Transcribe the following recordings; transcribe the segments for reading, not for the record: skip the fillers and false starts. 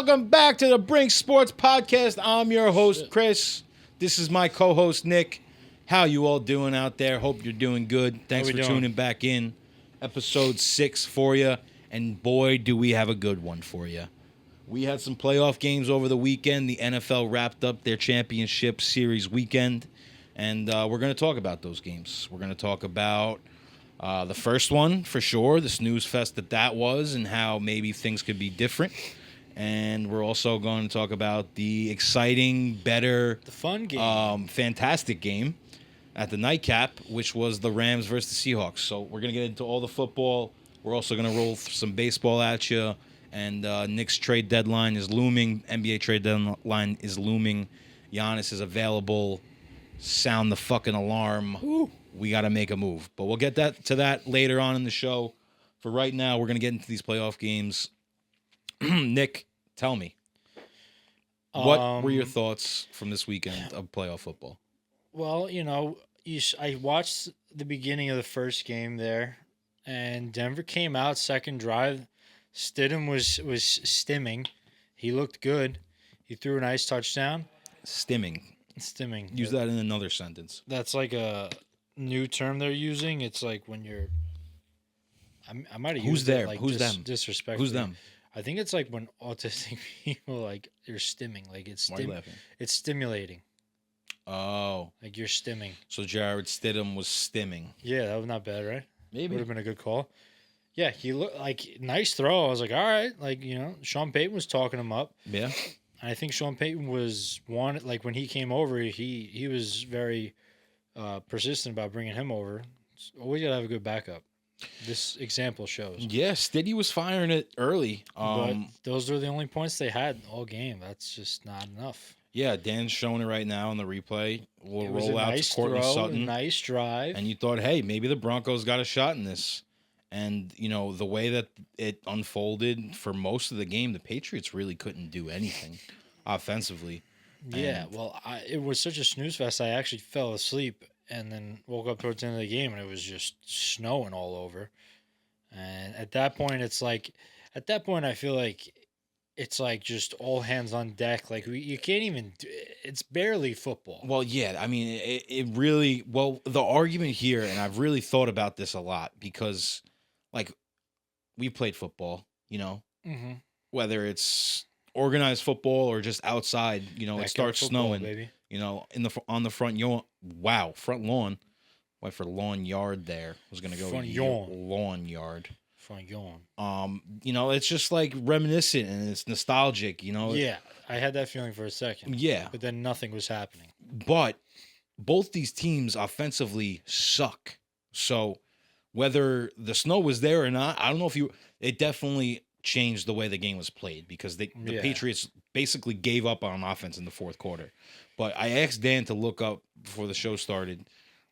welcome back to the Brink Sports Podcast. I'm your host, Chris. This is my co-host, Nick. How you all doing out there? Hope you're doing good. Thanks for tuning back in. Episode 6 for you. And boy, do we have a good one for you. We had some playoff games over the weekend. The NFL wrapped up their championship series weekend. And we're going to talk about those games. We're going to talk about the first one, for sure, the snooze fest that was, and how maybe things could be different. And we're also going to talk about the exciting, better, the fun game, fantastic game at the nightcap, which was the Rams versus the Seahawks. So we're going to get into all the football. We're also going to roll some baseball at you. And Knicks trade deadline is looming. NBA trade deadline is looming. Giannis is available. Sound the fucking alarm. Ooh. We got to make a move. But we'll get to that later on in the show. For right now, we're going to get into these playoff games. Nick, tell me. What were your thoughts from this weekend of playoff football? Well, I watched the beginning of the first game there, and Denver came out second drive. Stidham was stimming. He looked good. He threw a nice touchdown. Stimming. Use that in another sentence. That's like a new term they're using. It's like when you're. I might have used it like Who's them? Disrespectfully. Who's them? I think it's like when autistic people they're stimming. Like Why are you laughing? It's stimulating. Oh. Like you're stimming. So Jared Stidham was stimming. Yeah, that was not bad, right? Maybe. Would have been a good call. Yeah, he looked like nice throw. I was like, all right, Sean Payton was talking him up. Yeah. I think Sean Payton was when he came over, he was very persistent about bringing him over. Always gotta have a good backup. This example shows. Yeah, Stiddy was firing it early. But those were the only points they had all game. That's just not enough. Yeah, Dan's showing it right now on the replay. We'll roll out nice to Courtney throw, Sutton. Nice drive. And you thought, hey, maybe the Broncos got a shot in this. And, the way that it unfolded for most of the game, the Patriots really couldn't do anything offensively. Yeah, it was such a snooze fest. I actually fell asleep and then woke up towards the end of the game, and it was just snowing all over. And at that point, I feel like it's like just all hands on deck. Like you can't even. It's barely football. Well, yeah. I mean, it really. Well, the argument here, and I've really thought about this a lot because, we played football. Mm-hmm. Whether it's organized football or just outside. It starts snowing. Baby. On the front lawn. Wow, front lawn. Went for lawn yard there. Was gonna go front lawn yard. Front yawn. It's just like reminiscent and it's nostalgic. Yeah, I had that feeling for a second. Yeah, but then nothing was happening. But both these teams offensively suck. So whether the snow was there or not, I don't know it definitely changed the way the game was played because the Patriots basically gave up on offense in the fourth quarter. But I asked Dan to look up before the show started,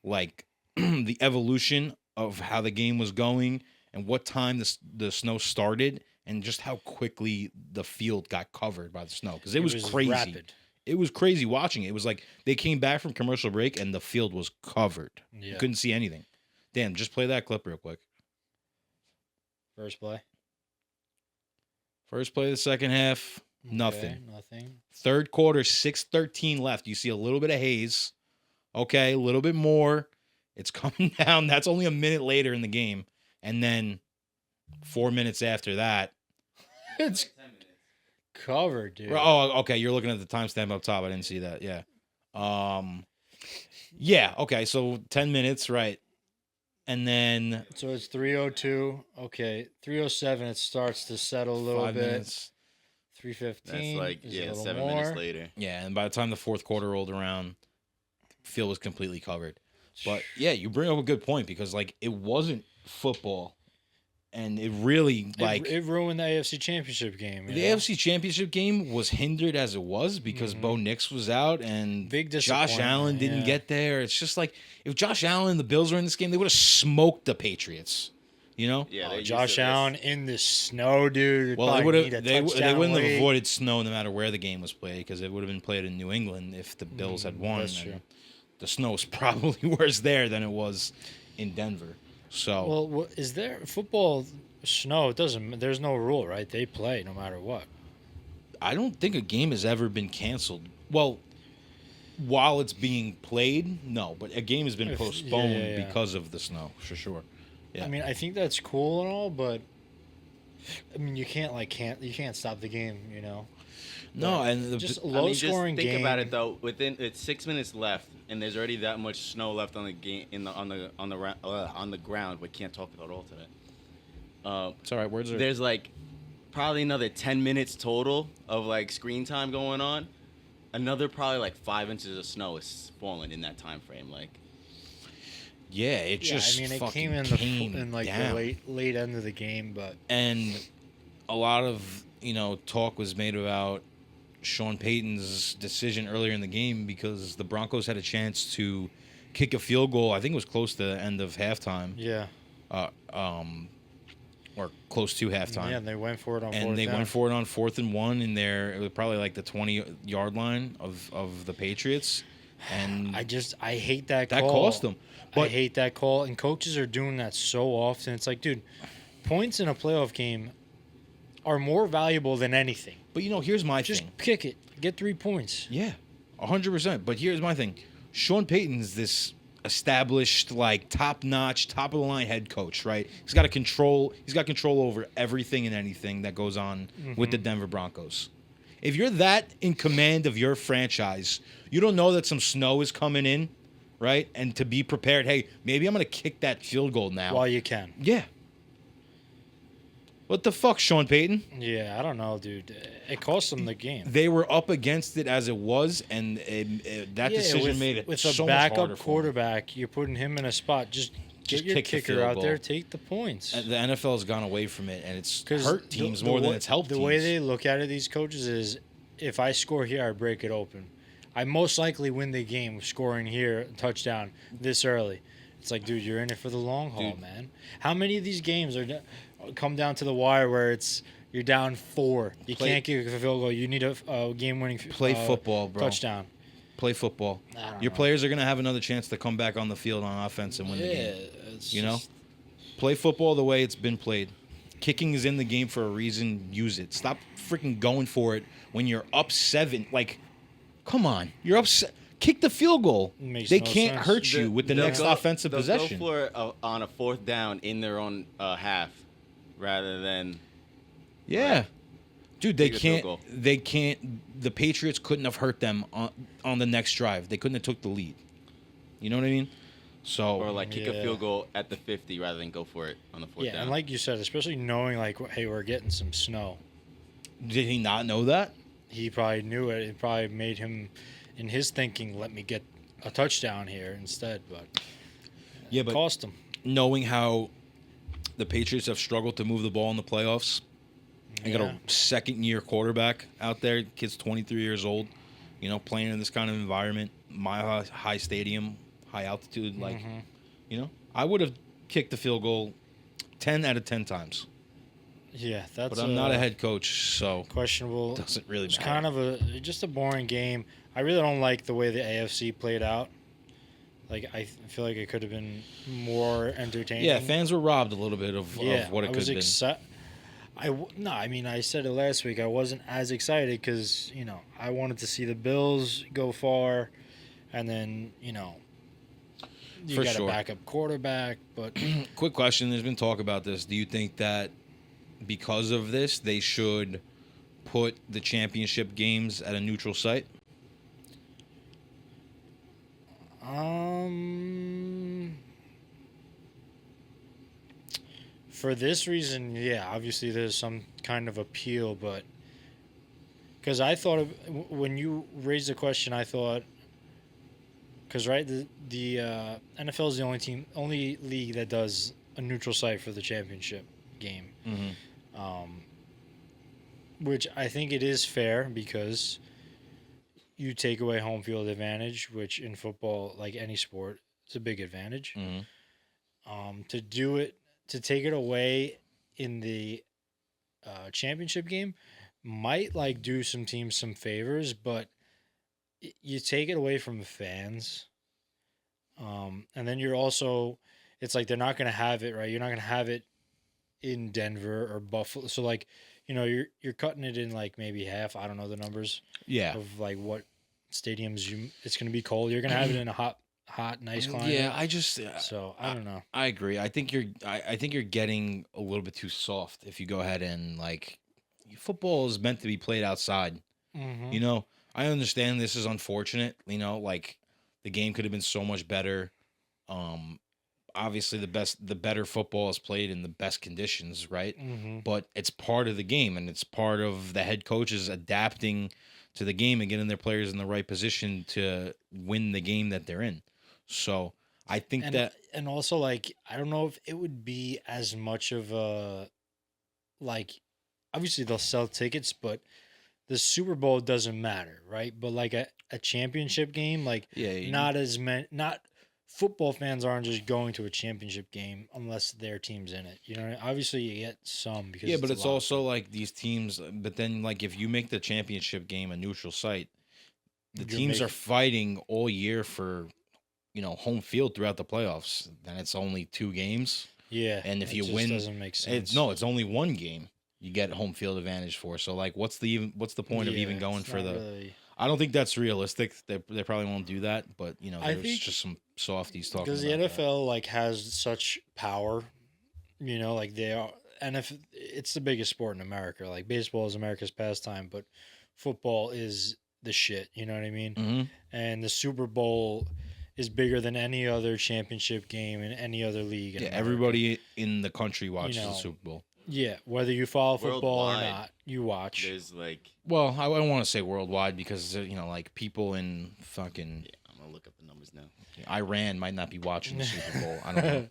the evolution of how the game was going and what time the snow started and just how quickly the field got covered by the snow. Because it was crazy. Rapid. It was crazy watching it. It was like they came back from commercial break and the field was covered. Yeah. You couldn't see anything. Dan, just play that clip real quick. First play of the second half, nothing. Okay, nothing. Third quarter, 6:13 left. You see a little bit of haze. Okay, a little bit more. It's coming down. That's only a minute later in the game. And then 4 minutes after that. It's covered, dude. Oh, okay. You're looking at the timestamp up top. I didn't see that. Yeah. Yeah, okay. So 10 minutes, right. And then so it's 3:02. Okay, 3:07. It starts to settle a little 5 bit. minutes. 3:15. That's 7 minutes later. Yeah, and by the time the fourth quarter rolled around, the field was completely covered. But yeah, you bring up a good point because it wasn't football, and it really it ruined the AFC Championship game. The AFC Championship game was hindered as it was because Bo Nix was out and big Josh Allen didn't get there. It's just like if Josh Allen and the Bills were in this game, they would have smoked the Patriots. Yeah, Josh Allen in the snow, dude. Well, they wouldn't have avoided snow no matter where the game was played because it would have been played in New England if the Bills had won. That's true. The snow's probably worse there than it was in Denver. So, well, is there football snow? It doesn't. There's no rule, right? They play no matter what. I don't think a game has ever been canceled. Well, while it's being played, no, but a game has been postponed because of the snow, for sure. Yeah. I mean, I think that's cool and all, but I mean, you can't stop the game, you know. No, and just low scoring just think game. about it though. It's 6 minutes left, and there's already that much snow left on the game on the ground. We can't talk at all today. It's all right. Words are. There's like probably another 10 minutes total of like screen time going on. Another probably like 5 inches of snow is falling in that time frame. Like, yeah, it just. I mean, it fucking came in like down. the late end of the game, but and a lot of talk was made about Sean Payton's decision earlier in the game because the Broncos had a chance to kick a field goal. I think it was close to the end of halftime. Yeah. Or close to halftime. Yeah, and they went for it on went for it on 4th and 1 in it was probably like the 20-yard line of the Patriots. And I hate that call. That cost them. But I hate that call, and coaches are doing that so often. It's like, dude, points in a playoff game are more valuable than anything. But here's my Just thing. kick it. Get 3 points. Yeah, 100%. But here's my thing. Sean Payton's this established, like, top-notch, top-of-the-line head coach, right? He's got control over everything and anything that goes on with the Denver Broncos. If you're that in command of your franchise, you don't know that some snow is coming in, right? And to be prepared, hey, maybe I'm going to kick that field goal now. While you can. Yeah. What the fuck, Sean Payton? Yeah, I don't know, dude. It cost them the game. They were up against it as it was, and that decision made it with so a much harder backup for quarterback. You're putting him in a spot. Just get your kick the kicker field out goal. there. Take the points. The NFL has gone away from it, and it's 'Cause hurt teams more than it's helped teams. The way they look at it, these coaches, is if I score here, I break it open. I most likely win the game scoring here, touchdown, this early. It's like, dude, you're in it for the long haul, man. How many of these games come down to the wire where you're down 4? You can't kick a field goal. You need a game-winning football, bro. touchdown. Play football. Your players are going to have another chance to come back on the field on offense and win the game. Play football the way it's been played. Kicking is in the game for a reason. Use it. Stop freaking going for it when you're up 7. Like, come on. You're up kick the field goal. They can't hurt you with the next offensive possession. They'll go for it on a 4th down in their own half rather than... Yeah. Dude, they can't. The Patriots couldn't have hurt them on the next drive. They couldn't have took the lead. You know what I mean? So or like kick a field goal at the 50 rather than go for it on the 4th down. Yeah, and like you said, especially knowing like, hey, we're getting some snow. Did he not know that? He probably knew it. It probably made him, in his thinking, let me get a touchdown here instead. But yeah, but cost him. Knowing how the Patriots have struggled to move the ball in the playoffs. I got a second-year quarterback out there. Kid's 23 years old, playing in this kind of environment, mile high stadium, high altitude. Like, I would have kicked the field goal 10 out of 10 times. Yeah, that's. But I'm not a head coach, so questionable. It doesn't really matter. It's kind of just a boring game. I really don't like the way the AFC played out. Like, I feel like it could have been more entertaining. Yeah, fans were robbed a little bit of what it could have been. I said it last week. I wasn't as excited because, I wanted to see the Bills go far. And then, you got a backup quarterback. But quick question. There's been talk about this. Do you think that because of this, they should put the championship games at a neutral site? For this reason, yeah, obviously there's some kind of appeal, but because I thought when you raised the question, I thought because the NFL is the only league that does a neutral site for the championship game, which I think it is fair because you take away home field advantage, which in football, like any sport, it's a big advantage. To take it away in the championship game might do some teams some favors, but you take it away from the fans. And then you're also, it's like they're not going to have it, right? You're not going to have it in Denver or Buffalo. So you're cutting it in like maybe half. I don't know the numbers Yeah. of like what stadiums it's going to be cold. You're going to have it in a hot, nice climate. Yeah, I just So I don't know. I agree. I think you're getting a little bit too soft if you go ahead and like football is meant to be played outside. Mm-hmm. You know, I understand this is unfortunate. You know, like the game could have been so much better. Obviously the better football is played in the best conditions, right? Mm-hmm. But it's part of the game, and it's part of the head coaches adapting to the game and getting their players in the right position to win the game that they're in. So I think and also like I don't know if it would be as much of a like obviously they'll sell tickets, but the Super Bowl doesn't matter, right? But like a championship game, like not football fans aren't just going to a championship game unless their team's in it. You know, obviously you get some because but it's also like these teams. But then like if you make the championship game a neutral site, the teams are fighting all year for home field throughout the playoffs. Then it's only 2 games. Yeah, and if you win, doesn't make sense. It's only 1 game. You get home field advantage for. So like, what's the point of even going for the? Really... I don't think that's realistic. They probably won't do that. But there's just some softies talking because the NFL like has such power. Like they are, and if it's the biggest sport in America, like baseball is America's pastime, but football is the shit. You know what I mean? Mm-hmm. And the Super Bowl is bigger than any other championship game in any other league. In America. Everybody in the country watches the Super Bowl. Yeah, whether you follow football or not, you watch. There's like, well, I don't want to say worldwide because like people in fucking. Yeah, I'm gonna look up the numbers now. Iran might not be watching the Super Bowl. I don't know.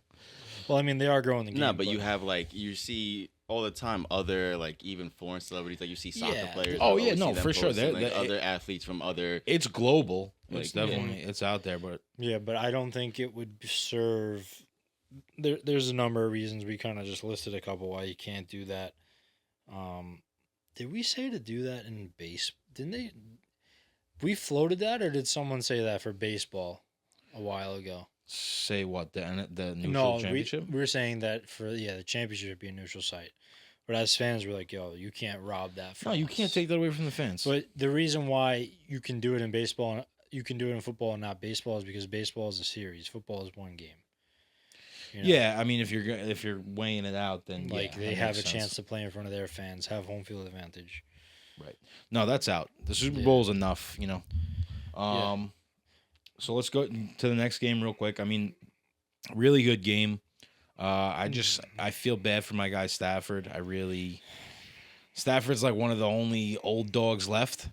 Well, I mean, they are growing the game. No, but you have like you see all the time other like even foreign celebrities, like you see soccer players. Oh yeah, no, for sure. Like other athletes from other. It's global. It's definitely it's out there, but but I don't think it would serve. There's a number of reasons. We kind of just listed a couple why you can't do that. Did we say to do that in base? Didn't they? We floated that, or did someone say that for baseball a while ago? Say what the neutral championship? We were saying that for the championship would be a neutral site. But as fans, we're like, yo, you can't rob that from us. You can't take that away from the fans. But the reason why you can do it in baseball and you can do it in football and not baseball is because baseball is a series. Football is 1 game. Yeah, I mean, if you're weighing it out, then they have a chance to play in front of their fans, have home field advantage. Right. No, that's out. The Super Bowl is enough, So let's go to the next game real quick. I mean, really good game. I feel bad for my guy Stafford. Stafford's like one of the only old dogs left,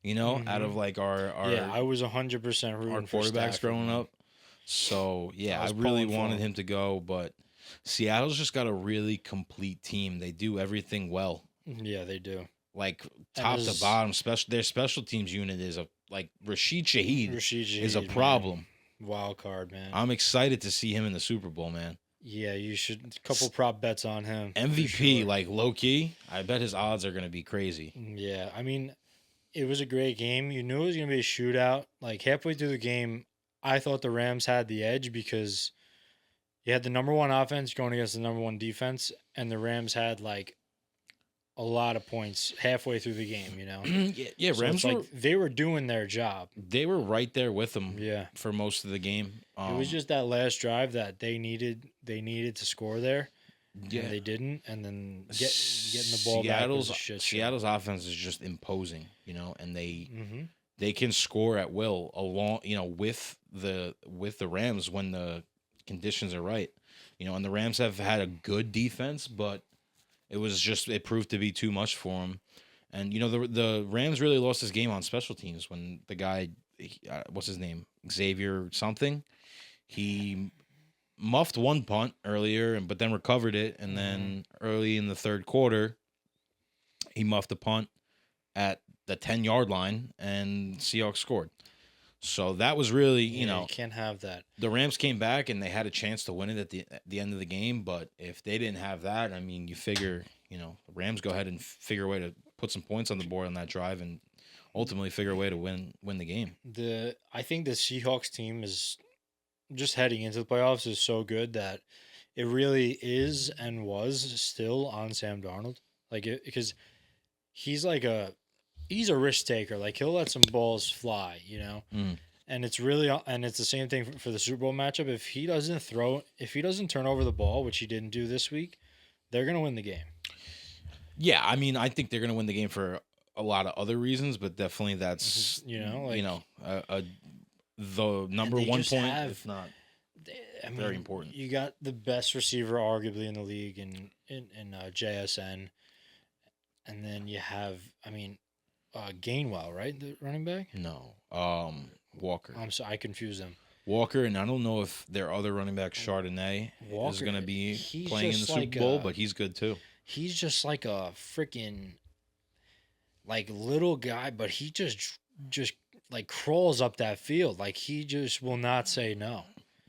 out of like our I was 100% rooting our quarterbacks growing up. So I really wanted him to go, but Seattle's just got a really complete team. They do everything well. Yeah, they do. Like top to bottom, their special teams unit is Rashid Shaheed is a problem. Man. Wild card, man. I'm excited to see him in the Super Bowl, man. Yeah, you should. Couple prop bets on him. MVP, sure. Low key. I bet his odds are gonna be crazy. Yeah, I mean, it was a great game. You knew it was gonna be a shootout. Like halfway through the game, I thought the Rams had the edge because you had the number 1 offense going against the number 1 defense, and the Rams had like a lot of points halfway through the game, Yeah, so Rams they were doing their job. They were right there with them. Yeah. For most of the game. It was just that last drive that they needed to score there. Yeah. And they didn't, and then getting the ball back was a shit show. Seattle's offense is just imposing, and they can score at will along, with the Rams when the conditions are right. And the Rams have had a good defense, but it proved to be too much for them. And, the Rams really lost this game on special teams when the guy, what's his name? Xavier something. He muffed 1 punt earlier, but then recovered it. And then early in the third quarter, he muffed a punt at the 10-yard line, and Seahawks scored. So that was really, you can't have that. The Rams came back and they had a chance to win it at the end of the game. But if they didn't have that, I mean, you figure, the Rams go ahead and figure a way to put some points on the board on that drive and ultimately figure a way to win the game. I think the Seahawks team is just heading into the playoffs is so good that it really is and was still on Sam Darnold. Because he's a risk taker. Like he'll let some balls fly, you know. Mm. And it's the same thing for the Super Bowl matchup. If he doesn't turn over the ball, which he didn't do this week, they're gonna win the game. Yeah, I mean, I think they're gonna win the game for a lot of other reasons, but definitely that's the number one point, if not very important. You got the best receiver, arguably in the league, in JSN, and then you have, Gainwell, right, the running back? No, Walker. I'm sorry, I confused them. Walker, and I don't know if their other running back Chardonnay is going to be playing in the Super Bowl, but he's good too. He's just like a freaking little guy, but he just like crawls up that field. Like he just will not say no.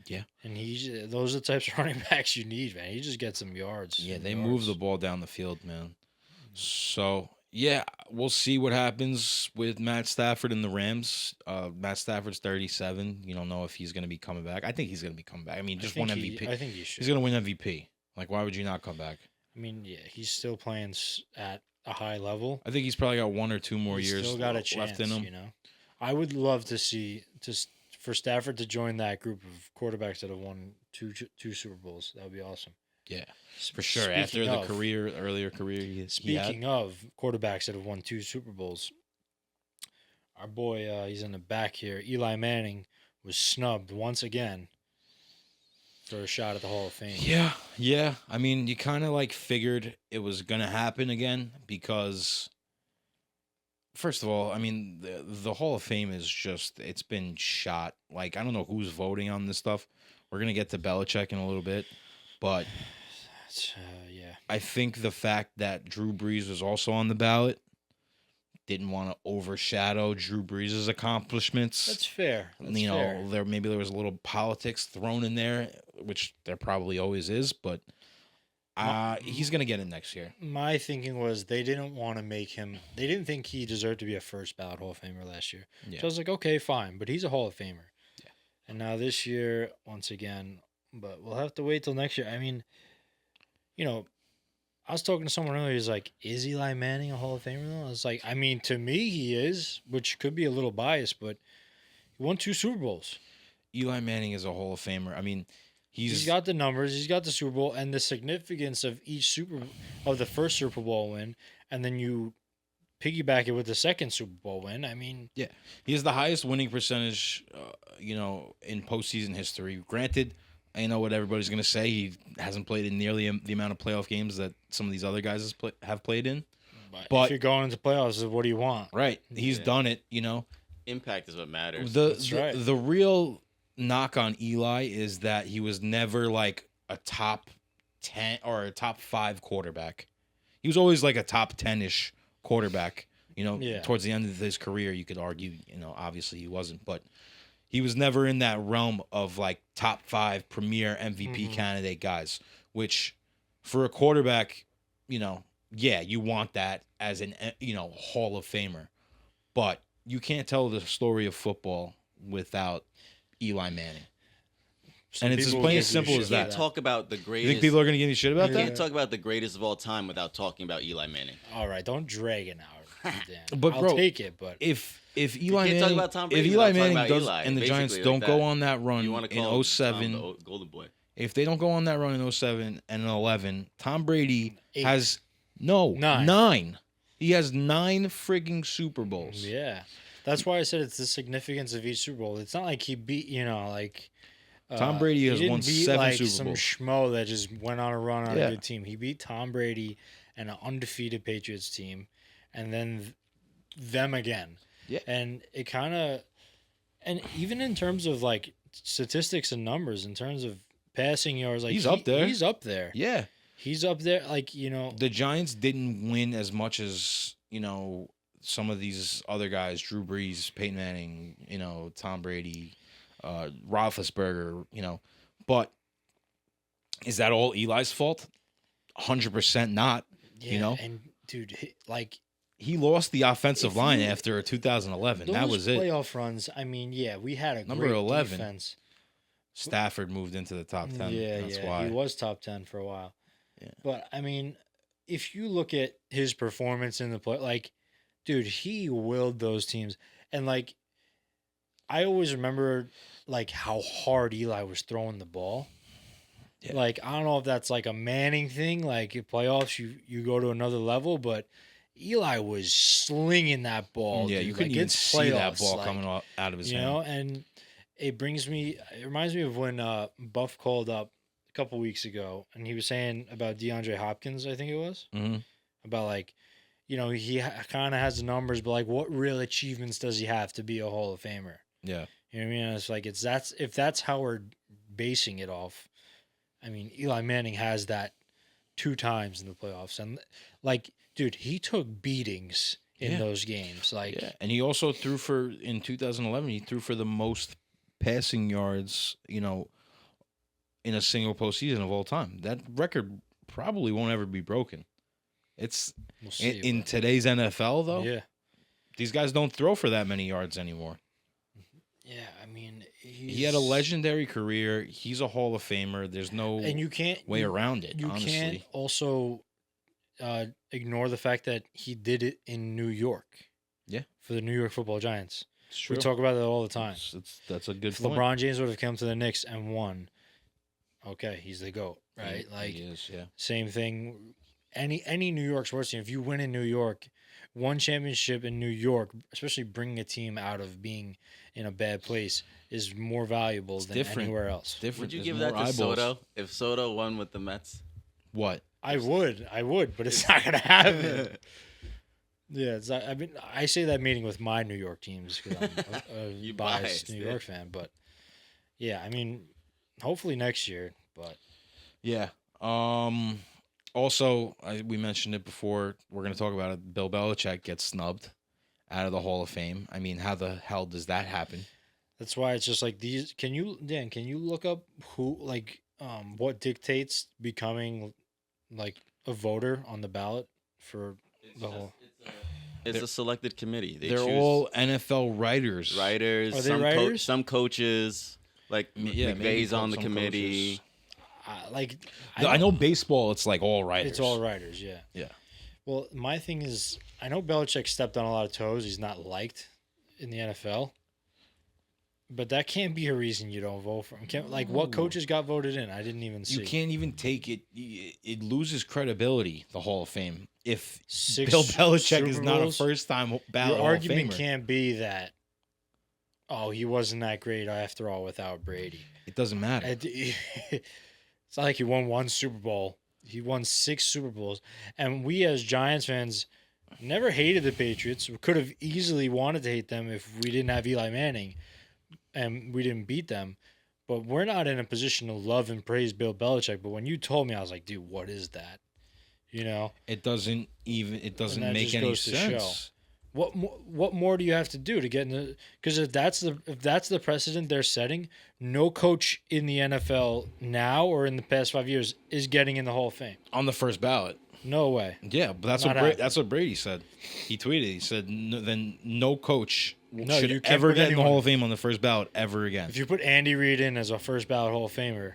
Yeah. And those are the types of running backs you need, man. He just gets some yards. Yeah, they move the ball down the field, man. So, yeah, we'll see what happens with Matt Stafford and the Rams. Matt Stafford's 37. You don't know if he's going to be coming back. I think he's going to be coming back. I mean, just one MVP. I think he should. He's going to win MVP. Like, why would you not come back? I mean, yeah, he's still playing at a high level. I think he's probably got 1 or 2 more years still got a chance, left in him. You know, I would love to see for Stafford to join that group of quarterbacks that have won two Super Bowls. That would be awesome. Yeah, for sure. After the earlier career, speaking of quarterbacks that have won 2 Super Bowls, our boy, he's in the back here. Eli Manning was snubbed once again for a shot at the Hall of Fame. Yeah. I mean, you kind of figured it was gonna happen again because, first of all, I mean, the Hall of Fame is it's been shot. I don't know who's voting on this stuff. We're gonna get to Belichick in a little bit, but yeah, I think the fact that Drew Brees was also on the ballot didn't want to overshadow Drew Brees' accomplishments. That's fair. Fair. There was a little politics thrown in there, which there probably always is, but he's gonna get in next year. My thinking was they didn't want to make him. They didn't think he deserved to be a first ballot Hall of Famer last year. Yeah. So I was like, okay, fine, but he's a Hall of Famer. Yeah. And now this year, once again, but we'll have to wait till next year. I mean, I was talking to someone earlier. He's like, "Is Eli Manning a Hall of Famer?" Though I was like, "I mean, to me, he is," which could be a little biased, but he won 2 Super Bowls. Eli Manning is a Hall of Famer. I mean, he's got the numbers, he's got the Super Bowl, and the significance of the first Super Bowl win, and then you piggyback it with the second Super Bowl win. I mean, yeah, he has the highest winning percentage, in postseason history. Granted, I know what everybody's gonna say. He hasn't played in nearly the amount of playoff games that some of these other guys have played in. But if you're going into playoffs, what do you want? Right, he's done it. Impact is what matters. That's right. The real knock on Eli is that he was never a top 10 or a top 5 quarterback. He was always a top 10-ish quarterback. Towards the end of his career, you could argue, obviously he wasn't, but he was never in that realm of top 5 premier MVP candidate guys, which for a quarterback, you want that as an, Hall of Famer, but you can't tell the story of football without Eli Manning. And it's as plain as simple as that. You can't talk about the greatest. You think people are going to give you shit about that? You can't talk about the greatest of all time without talking about Eli Manning. All right, don't drag it now. But I'll bro, take it. But if Eli Manning, talk about Tom Brady if Eli without talking Manning about does, Eli, and the Giants basically, don't go on that run You want to in call 07, Tom the Golden Boy. if they don't go on that run in 07 and in 11, Tom Brady 8. has 9. He has 9 frigging Super Bowls. Yeah, that's why I said it's the significance of each Super Bowl. It's not like he beat, Tom Brady has won 7 Super some Bowls. schmo that just went on a run on a good team. He beat Tom Brady and an undefeated Patriots team, and then them again. Yeah, and it kind of, and even in terms of statistics and numbers, in terms of passing yards, he's up there. He's up there. Yeah, he's up there. The Giants didn't win as much as some of these other guys: Drew Brees, Peyton Manning, Tom Brady, Roethlisberger. But is that all Eli's fault? 100% not. Yeah, and dude, he lost the offensive line after 2011. That was it. Playoff runs. I mean, yeah, we had a Number great 11. defense. Stafford moved into the top 10. Yeah, That's yeah, why he was top 10 for a while. Yeah. But I mean, if you look at his performance in the play, like, dude, he willed those teams. And, like, I always remember, like, how hard Eli was throwing the ball. Yeah. Like, I don't know if that's, like, a Manning thing. Like, in playoffs, you go to another level. But Eli was slinging that ball, Yeah, dude. you couldn't like, even it's see that playoffs, ball like, coming out of his you hand. know, and it reminds me of when Buff called up a couple weeks ago, and he was saying about DeAndre Hopkins, I think it was, about, like, you know, he kind of has the numbers, but, like, what real achievements does he have to be a Hall of Famer? Yeah. You know what I mean? And it's like, if that's how we're basing it off, I mean, Eli Manning has that 2 times in the playoffs, and, like, dude, he took beatings in those games. Like, Yeah, and he also threw for, in 2011, he threw for the most passing yards, you know, in a single postseason of all time. That record probably won't ever be broken. It's we'll see, in today's NFL, though. yeah. These guys don't throw for that many yards anymore. Yeah, I mean, He had a legendary career. He's a Hall of Famer. There's no and you can't way around it, You honestly. can't also ignore the fact that he did it in New York. Yeah. For the New York Football Giants. It's true. We talk about that all the time. That's a good If point. LeBron James would have come to the Knicks and won, okay, he's the GOAT, right? Like, he is, yeah. same thing. Any New York sports team, if you win in New York, one championship in New York, especially bringing a team out of being in a bad place, is more valuable than anywhere else. It's different. Would you There's give more that to eyeballs. Soto if Soto won with the Mets? What? I would, but it's not gonna happen. Yeah, it's not, I mean, I say that meeting with my New York teams because I'm a biased New York fan. But yeah, I mean, hopefully next year. But yeah. Also, we mentioned it before. We're going to talk about it. Bill Belichick gets snubbed out of the Hall of Fame. I mean, how the hell does that happen? that's why it's just like these. Can you look up who, like, what dictates becoming, like, a voter on the ballot for the whole? It's a selected committee. They're all NFL writers. Are they some writers? Some coaches, like McVay's on the committee. I know baseball, it's like all writers. It's all writers, yeah. Yeah. Well, my thing is, I know Belichick stepped on a lot of toes. He's not liked in the NFL. But that can't be a reason you don't vote for him. Like, what coaches got voted in? I didn't even see. You can't even take it. It loses credibility, the Hall of Fame, if 6 Bill Belichick Super is not a Bowls? first-time ballot Your Hall of argument Famer. can't be that, oh, he wasn't that great after all without Brady. It doesn't matter. It's not like he won 1 Super Bowl. He won 6 Super Bowls. And we as Giants fans never hated the Patriots. We could have easily wanted to hate them if we didn't have Eli Manning and we didn't beat them. But we're not in a position to love and praise Bill Belichick. But when you told me, I was like, dude, what is that? You know? It doesn't make any sense. What more do you have to do to get in the? Because if that's the precedent they're setting, no coach in the NFL now or in the past 5 years is getting in the Hall of Fame. On the first ballot. No way. Yeah, but that's what Brady said. He tweeted. He said, "Then no coach should you can't ever put get in the anyone- Hall of Fame on the first ballot ever again." If you put Andy Reid in as a first ballot Hall of Famer,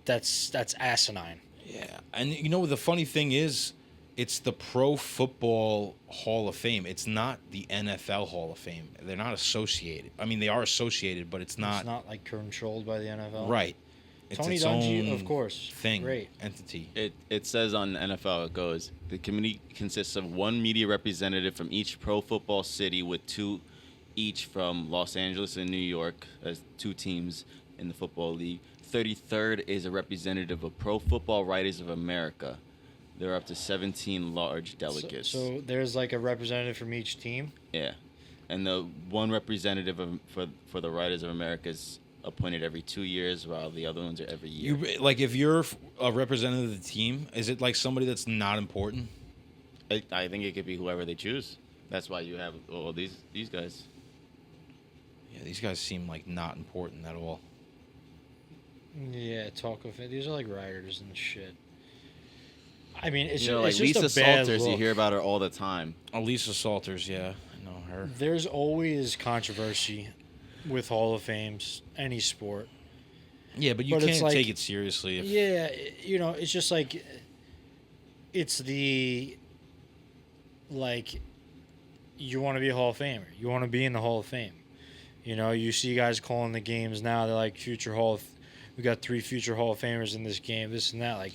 that's asinine. Yeah, and you know the funny thing is, it's the Pro Football Hall of Fame. It's not the NFL Hall of Fame. They're not associated. I mean, they are associated, but it's not like controlled by the NFL. right. It's Tony its Dungy, own of course, thing, great entity. It says on NFL, it goes, the committee consists of 1 media representative from each pro football city with 2 each from Los Angeles and New York as 2 teams in the Football League. 33rd is a representative of Pro Football Writers of America. There are up to 17 large delegates. So there's like a representative from each team? Yeah. And the 1 representative for the Writers of America is appointed every 2 years, while the other ones are every year. If you're a representative of the team, is it like somebody that's not important? I think it could be whoever they choose. That's why you have all these guys. Yeah, these guys seem like not important at all. Yeah, talk of it. These are like writers and shit. I mean, it's like just Lisa a bad Salters, look. you hear about her all the time. Lisa Salters, yeah, I know her. There's always controversy with Hall of Fames, any sport. Yeah, but you But it's can't like- take it seriously. Yeah, it's just like it's the like you want to be a Hall of Famer. You want to be in the Hall of Fame. You know, you see guys calling the games now. They're like we got 3 future Hall of Famers in this game. This and that. Like,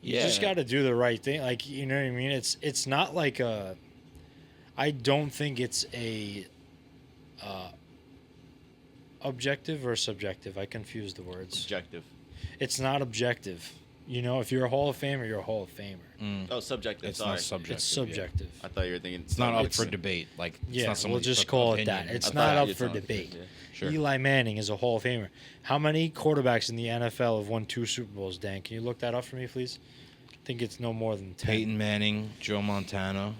you just got to do the right thing. Like, you know what I mean? It's not like a. I don't think it's a. Objective or subjective? I confuse the words. Objective. It's not objective. You know, if you're a Hall of Famer, you're a Hall of Famer. Oh, subjective. It's sorry. not subjective. It's subjective. I thought you were thinking It's not up for debate. Like, it's Yeah, not we'll somebody's just fucking call it opinion. that. It's I not thought up you for were talking- debate. yeah. Sure. Eli Manning is a Hall of Famer. How many quarterbacks in the NFL have won 2 Super Bowls, Dan? Can you look that up for me, please? I think it's no more than 10. Peyton Manning, Joe Montana,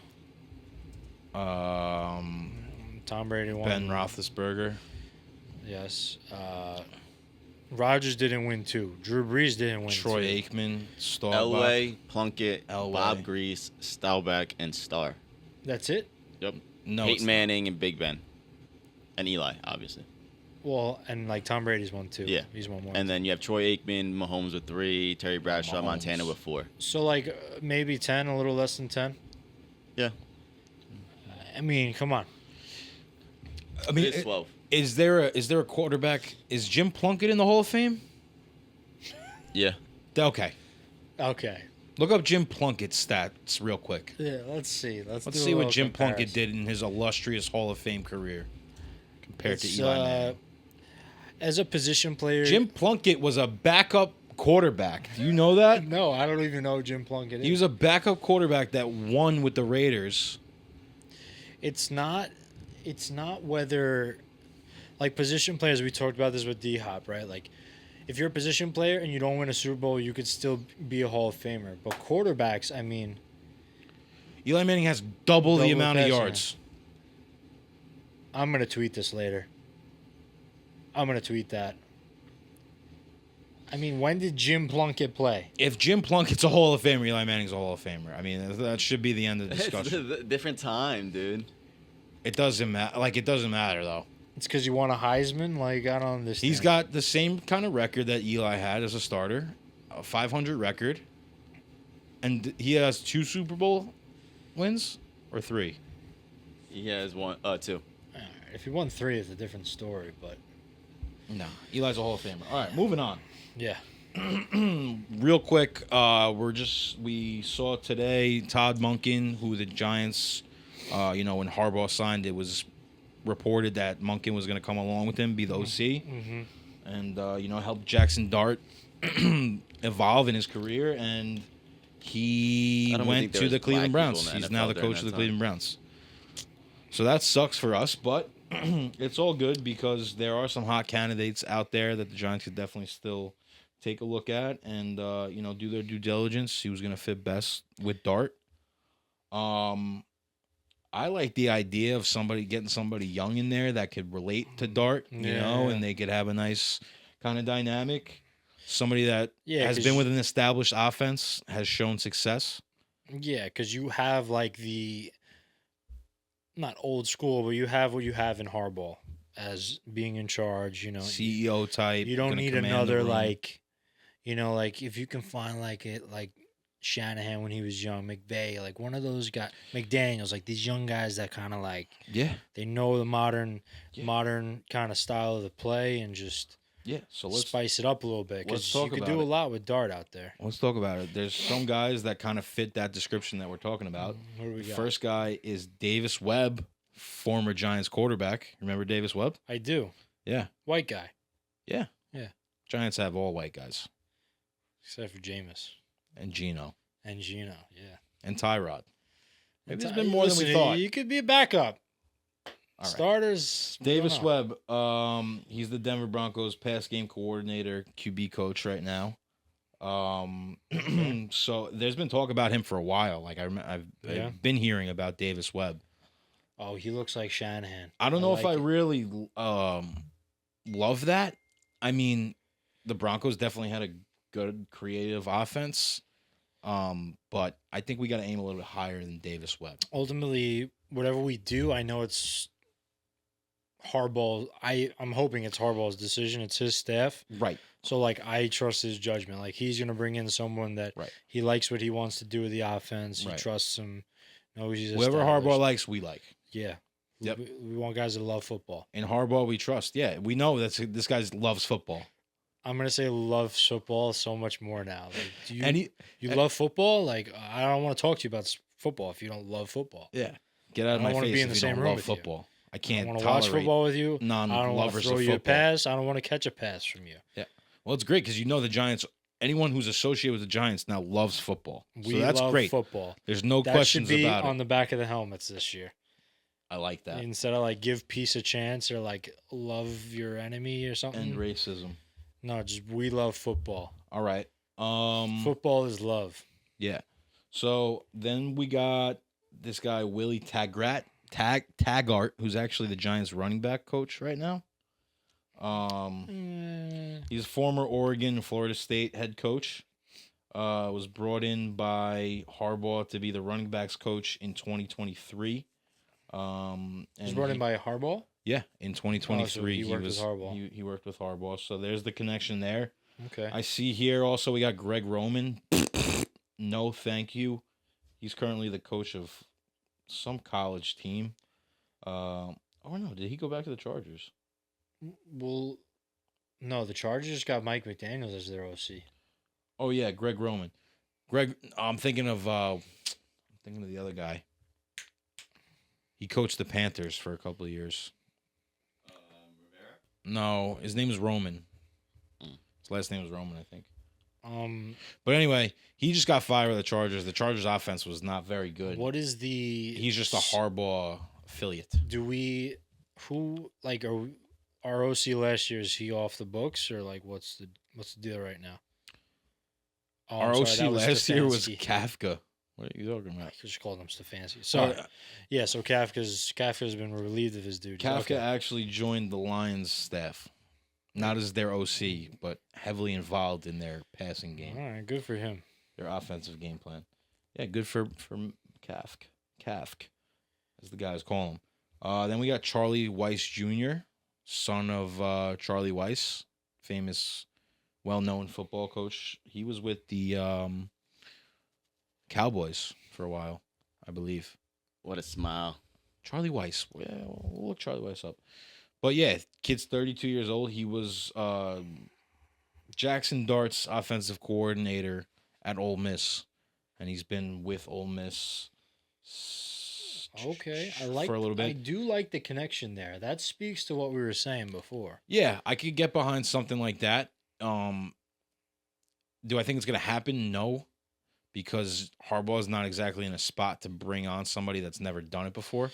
Tom Brady won. Ben Roethlisberger. Yes. Rodgers didn't win 2. Drew Brees didn't win Troy 2. Aikman, Staubach. Elway, Plunkett, Elway. Bob Grease, Staubach, and Starr. That's it? Yep. No, Peyton it's not. Manning and Big Ben. And Eli, obviously. Well, and like Tom Brady's won 2. Yeah. He's won 1. And then you have Troy Aikman, Mahomes with 3, Terry Bradshaw, Mahomes. Montana with 4. So, like, maybe 10, a little less than 10? Yeah. I mean, come on. I mean, It's 12. is there a quarterback? Is Jim Plunkett in the Hall of Fame? Yeah. Okay. Okay. Look up Jim Plunkett's stats real quick. Yeah, let's see. Let's Let's do a see what little Jim Plunkett comparison. did in his illustrious Hall of Fame career compared It's, to Eli Manning. As a position player, Jim Plunkett was a backup quarterback. Do you know that? No, I don't even know who Jim Plunkett is. He was a backup quarterback that won with the Raiders. It's not whether, like, position players. We talked about this with D Hop, right? Like, if you're a position player and you don't win a Super Bowl, you could still be a Hall of Famer. But quarterbacks, I mean, Eli Manning has double the Double amount of passing. yards. I'm gonna tweet this later. I'm gonna tweet that. I mean, when did Jim Plunkett play? If Jim Plunkett's a Hall of Famer, Eli Manning's a Hall of Famer. I mean, that should be the end of the It's discussion. a different time, dude. It doesn't matter. Like, it doesn't matter, though. It's because you won a Heisman. Like, I don't understand. He's got the same kind of record that Eli had as a starter, a 500 record. And he has 2 Super Bowl wins or 3. He has 2. All right, if you won 3, it's a different story. But No, Eli's a Hall of Famer. All right, moving on. yeah, Real quick, we saw today Todd Monken, who the Giants, when Harbaugh signed, it was reported that Monken was going to come along with him, be the OC, and help Jackson Dart evolve in his career, and he I don't went think there to was the Cleveland black people Browns. in the He's now NFL the during coach of that the Cleveland Browns. So that sucks for us, but it's all good because there are some hot candidates out there that the Giants could definitely still take a look at and do their due diligence, see who's going to fit best with Dart. I like the idea of getting somebody young in there that could relate to Dart, and they could have a nice kind of dynamic. Somebody that has 'cause been with an established offense, has shown success. yeah, because you have like not old school, but you have what you have in Harbaugh as being in charge. CEO type. You don't gonna need command the another room. like if you can find like Shanahan when he was young, McVay, like one of those guys, McDaniels, like these young guys that kind of like they know the modern kind of style of the play and just So let's spice it up a little bit let's because talk you could about do a it. lot with Dart out there. Let's talk about it. There's some guys that kind of fit that description that we're talking about. What do we The got? first guy is Davis Webb, former Giants quarterback. Remember Davis Webb? I do. Yeah. White guy, Giants have all white guys. except for Jameis And Gino. and Gino. Yeah. And Tyrod. Maybe there's Ty- been more than we listen, thought. You could be a backup. All right. Starters. we Davis don't know. Webb, he's the Denver Broncos pass game coordinator, QB coach right now. So there's been talk about him for a while. Like I've been hearing about Davis Webb. Oh, he looks like Shanahan. I don't know if I like it. really love that. I mean, the Broncos definitely had a good creative offense, but I think we got to aim a little bit higher than Davis Webb. Ultimately, whatever we do, I know it's Harbaugh. I'm hoping it's Harbaugh's decision. It's his staff. Right. So, like, I trust his judgment. Like, he's going to bring in someone that he likes what he wants to do with the offense. He trusts him. Knows he's whoever Harbaugh likes, we like. Yeah. Yep. We want guys that love football. And Harbaugh, we trust. Yeah, we know this guy loves football. I'm going to say loves football so much more now. Like, do you love football? Like, I don't want to talk to you about football if you don't love football. Yeah. Get out of my face be in if the you same don't room love with football. I I can't want to watch football with you. I don't want to non-lovers throw of you a football. pass. I don't want to catch a pass from you. Yeah. Well, it's great because the Giants. Anyone who's associated with the Giants now loves football. So that's love great. Football. There's no That questions should be about on it. the back of the helmets this year. I like that. Instead of like give peace a chance or like love your enemy or something. And racism. No, just we love football. All right. Football is love. Yeah. So then we got this guy Willie Taggart, who's actually the Giants running back coach right now. He's a former Oregon and Florida State head coach. Was brought in by Harbaugh to be the running backs coach in 2023. And He's brought in by Harbaugh? Yeah, in 2023 so he worked with Harbaugh. He worked with Harbaugh. So there's the connection there. Okay. I see here also we got Greg Roman. No, thank you. He's currently the coach of some college team. Oh no, did he go back to the Chargers? Well, no, the Chargers got Mike McDaniels as their OC. Oh yeah, Greg Roman. I'm thinking of the other guy. He coached the Panthers for a couple of years. Rivera? No, his name is Roman. His last name was Roman, I think. But anyway, he just got fired by the Chargers. The Chargers' offense was not very good. What is the? He's just a Harbaugh affiliate. Our OC last year, is he off the books or like what's the deal right now? Oh, Our OC last year was Stefanski. Kafka. What are you talking about? I just called him Stefanski. So, so Kafka's been relieved of his duties. Kafka actually joined the Lions staff. Not as their OC, but heavily involved in their passing game. All right, good for him. Their offensive game plan. Yeah, good for Kafka, as the guys call him. Then we got Charlie Weiss Jr., son of Charlie Weiss, famous, well-known football coach. He was with the Cowboys for a while, I believe. What a smile. Charlie Weiss. Yeah, we'll look Charlie Weiss up. But yeah, kid's 32 years old. He was Jackson Dart's offensive coordinator at Ole Miss, and he's been with Ole Miss. Okay, for a little bit. I do like the connection there. That speaks to what we were saying before. Yeah, I could get behind something like that. Do I think it's going to happen? No, because Harbaugh is not exactly in a spot to bring on somebody that's never done it before.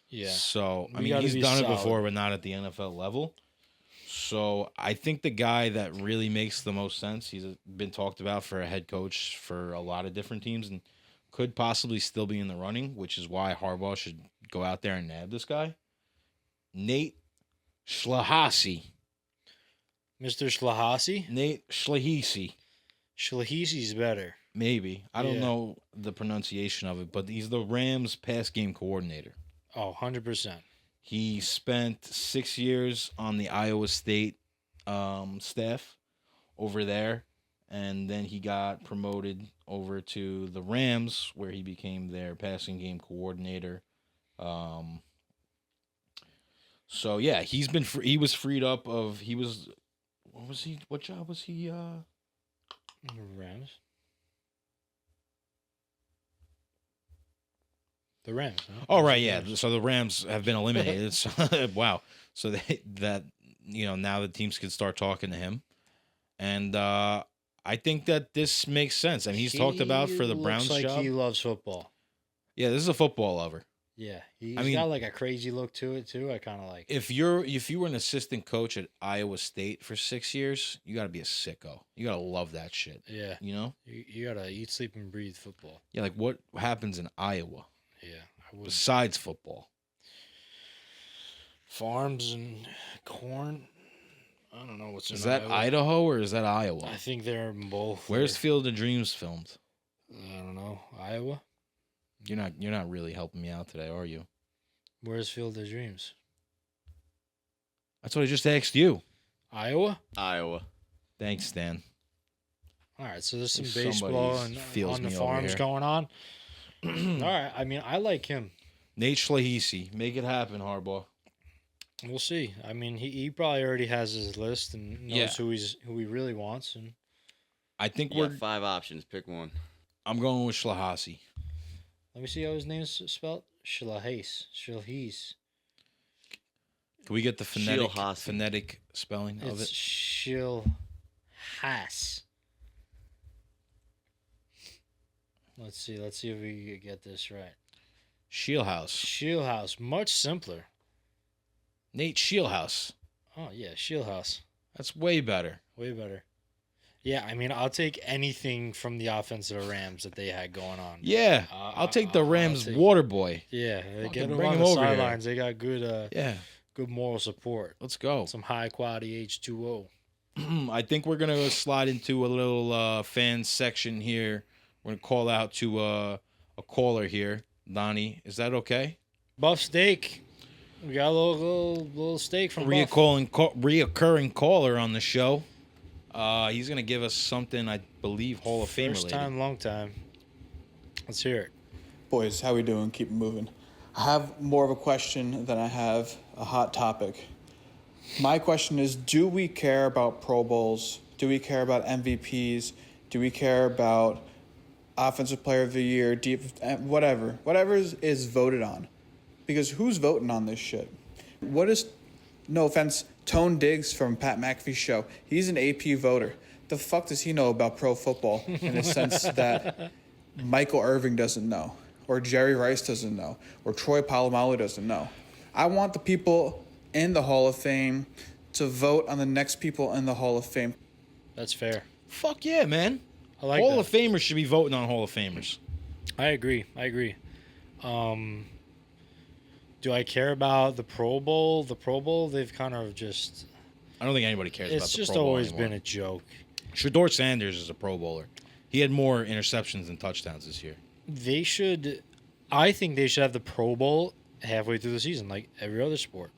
Yeah. So, he's done it before, but not at the NFL level. So, I think the guy that really makes the most sense, he's been talked about for a head coach for a lot of different teams and could possibly still be in the running, which is why Harbaugh should go out there and nab this guy. Nate Schlahasi. Mr. Schlahasi? Nate Schlahisi. Schlahisi's better. Maybe. I don't know the pronunciation of it, but he's the Rams pass game coordinator. Oh, 100%. He spent 6 years on the Iowa State staff over there, and then he got promoted over to the Rams, where he became their passing game coordinator. So yeah, he was freed up of what job was he? Rams. The Rams. No? Oh right, yeah. So the Rams have been eliminated. So, wow. So now the teams can start talking to him, and I think that this makes sense. I mean, he's talked about for the Browns job. He loves football. Yeah, this is a football lover. Yeah, he's got like a crazy look to it too. I kind of like. If you were an assistant coach at Iowa State for 6 years, you got to be a sicko. You got to love that shit. Yeah, you know. You gotta eat, sleep, and breathe football. Yeah, like what happens in Iowa? Yeah, besides football, farms and corn. I don't know what's in Is that Iowa. Idaho or is that Iowa? I think they're both. Where's Field of Dreams filmed? I don't know. Iowa. You're not really helping me out today, are you? Where's Field of Dreams? That's what I just asked you. Iowa? Iowa. Thanks, Dan. All right, so there's some Somebody baseball and feels on the me over farms here. going on. All right, I mean, I like him. Nate Schlahisi. Make it happen, Harbaugh. We'll see. I mean, he probably already has his list and knows who he really wants. And I think You got 5 options. Pick one. I'm going with Schlahisi. let me see how his name is spelled. Schlahis. Can we get the Schlahisi. phonetic spelling of It's it? Schilhaas. Let's see if we can get this right. Shieldhouse. Shieldhouse, much simpler. Nate Shieldhouse. Oh yeah, Shieldhouse, That's way better. way better. Yeah, I mean, I'll take anything from the offensive Rams that they had going on. Yeah. I'll take the Rams take- water boy. Yeah, they Fucking get them bring on him the over here. sidelines. They got good, Yeah. good moral support. Let's go. Some high quality H2O. I think we're going to slide into a little fan section here. We're going to call out to a caller here. Donnie, is that okay? Buff steak. We got a little steak from Buff. Reoccurring caller on the show. He's going to give us something, I believe, Hall of Fame First related. time, long time. Let's hear it. Boys, how we doing? Keep it moving. I have more of a question than I have a hot topic. My question is, do we care about Pro Bowls? Do we care about MVPs? Do we care about Offensive Player of the Year? Whatever is voted on. Because who's voting on this shit? What is, no offense, Tone Diggs from Pat McAfee's show? He's an AP voter. The fuck does he know about pro football in the sense that Michael Irving doesn't know, or Jerry Rice doesn't know, or Troy Polamalu doesn't know? I want the people in the Hall of Fame to vote on the next people in the Hall of Fame. That's fair. Fuck yeah, man. I like Hall that. of Famers should be voting on Hall of Famers. I agree. Do I care about the Pro Bowl? The Pro Bowl, they've kind of just... I don't think anybody cares about It's the just Pro Bowl always anymore. been a joke. Shador Sanders is a Pro Bowler. He had more interceptions than touchdowns this year. They should... I think they should have the Pro Bowl halfway through the season, like every other sport.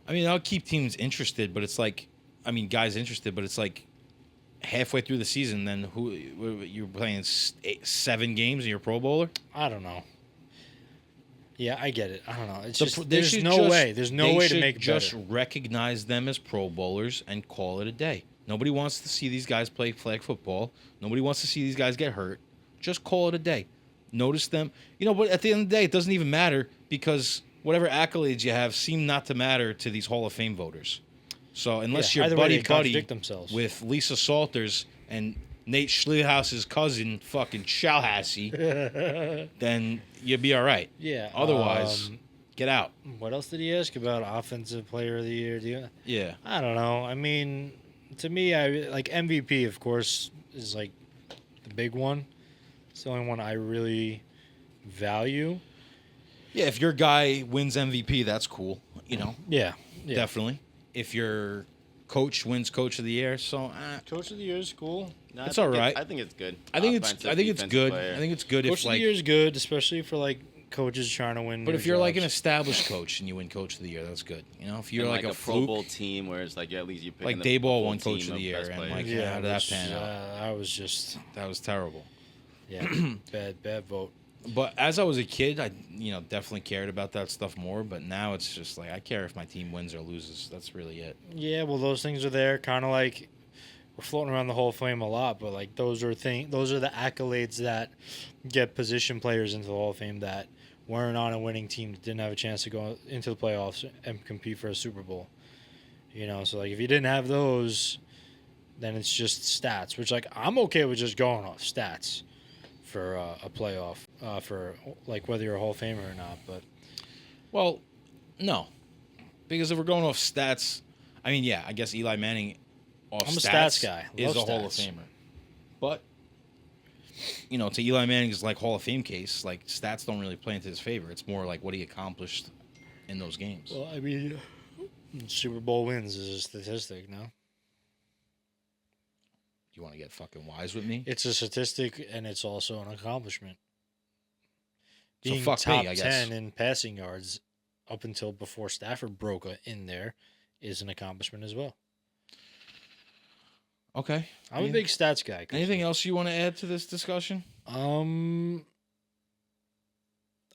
I mean, that'll keep teams interested, but it's like... I mean, guys interested, but it's like... halfway through the season, then you're playing 7 games and you're a Pro Bowler? I don't know. Yeah, I get it. I don't know. It's They just there's should no just- way. There's no they way to should make it just better. recognize them as Pro Bowlers and call it a day. Nobody wants to see these guys play flag football. Nobody wants to see these guys get hurt. Just call it a day. Notice them. You know, but at the end of the day, it doesn't even matter because whatever accolades you have seem not to matter to these Hall of Fame voters. So unless Yeah, you're either way, they buddy contradict themselves. with Lisa Salters and Nate Schlihouse's cousin, fucking Schlahasi, then you'd be all right. Yeah. Otherwise, get out. What else did he ask about Offensive Player of the Year? Yeah. I don't know. I mean, to me, I like MVP. Of course, is like the big one. It's the only one I really value. Yeah, if your guy wins MVP, that's cool. You know, Yeah. definitely. If your coach wins Coach of the Year, so Coach of the Year is cool. No, It's I think all right. I think it's good. I think it's Offensive, good. defensive I think it's good Coach if of the like, Year is good, especially for like coaches trying to win. but their if you're like an jobs. established coach and you win Coach of the Year, that's good. You know, if you're and like, a Pro fluke, Bowl team where it's like at least you pick like Dayball won Coach of the Year, and like yeah, how did that which, pan out? I was just That was terrible. yeah, bad vote. But as I was a kid, I definitely cared about that stuff more. But now it's just like I care if my team wins or loses. That's really it. Yeah, well, those things are there, kind of like we're floating around the Hall of Fame a lot, but like those are the accolades that get position players into the Hall of Fame that weren't on a winning team, that didn't have a chance to go into the playoffs and compete for a Super Bowl. You know, so like if you didn't have those, then it's just stats, which like I'm okay with just going off stats for a playoff, for like whether you're a Hall of Famer or not. But Well, no, because if we're going off stats, I mean, yeah, I guess Eli Manning off I'm a stats stats guy. is Love a Hall of stats. Famer. But to Eli Manning's like Hall of Fame case, like stats don't really play into his favor. It's more like what he accomplished in those games. well, I mean, Super Bowl wins is a statistic, no? You want to get fucking wise with me? It's a statistic, and it's also an accomplishment. So Being fuck top me, I guess. 10 in passing yards up until before Stafford broke in there is an accomplishment as well. Okay. I'm a big stats guy. Anything else you want to add to this discussion?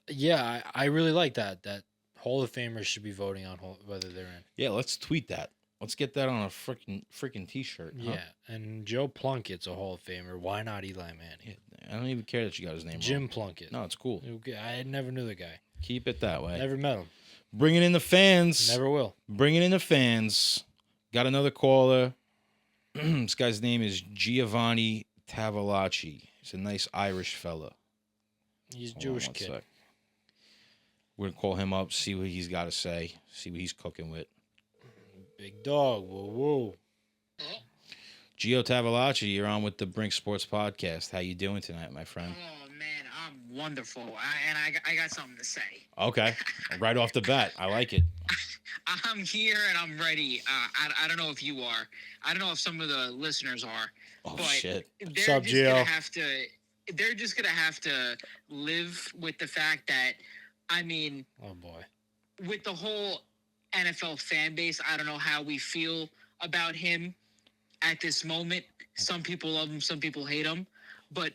Yeah, I really like that Hall of Famers should be voting on whether they're in. Yeah, let's tweet that. Let's get that on a freaking T-shirt. Huh? Yeah, and Joe Plunkett's a Hall of Famer. Why not Eli Manning? Yeah, I don't even care that you got his name Jim wrong. Plunkett. No, it's cool. I never knew the guy. Keep it that way. Never met him. Bringing in the fans. Never will. Bringing in the fans. Got another caller. This guy's name is Giovanni Tavolacci. He's a nice Irish fella. He's a Jewish kid. Sec. We're going to call him up, see what he's got to say, see what he's cooking with. Big dog. Whoa, whoa. Gio Tavolacci, you're on with the Brink Sports Podcast. How you doing tonight, my friend? Oh, man, I'm wonderful. I got something to say. Okay. Right off the bat. I like it. I'm here and I'm ready. I don't know if you are. I don't know if some of the listeners are. Oh, but shit. What's up, Gio? They're just going to have to live with the fact that, I mean, Oh, boy. with the whole NFL fan base, I don't know how we feel about him at this moment. Some people love him, some people hate him. But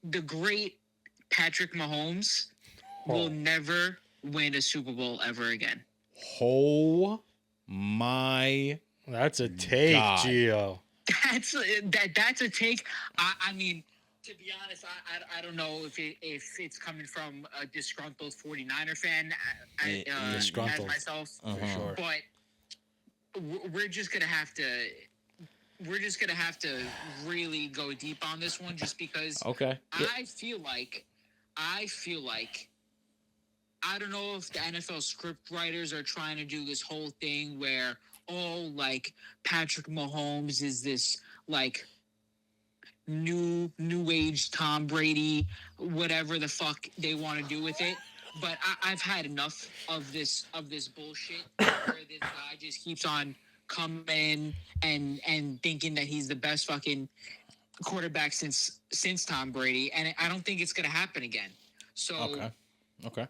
the great Patrick Mahomes will never win a Super Bowl ever again. Oh, my. That's a take, God. Gio. That's a take. I mean, to be honest, I don't know if it's coming from a disgruntled 49er fan, Disgruntled. as myself, For sure. but we're just gonna have to really go deep on this one, just because. Okay. I feel like I don't know if the NFL script writers are trying to do this whole thing where, like Patrick Mahomes is this like new age Tom Brady, whatever the fuck they want to do with it. But I've had enough of this bullshit where this guy just keeps on coming and thinking that he's the best fucking quarterback since Tom Brady, and I don't think it's gonna happen again. So Okay.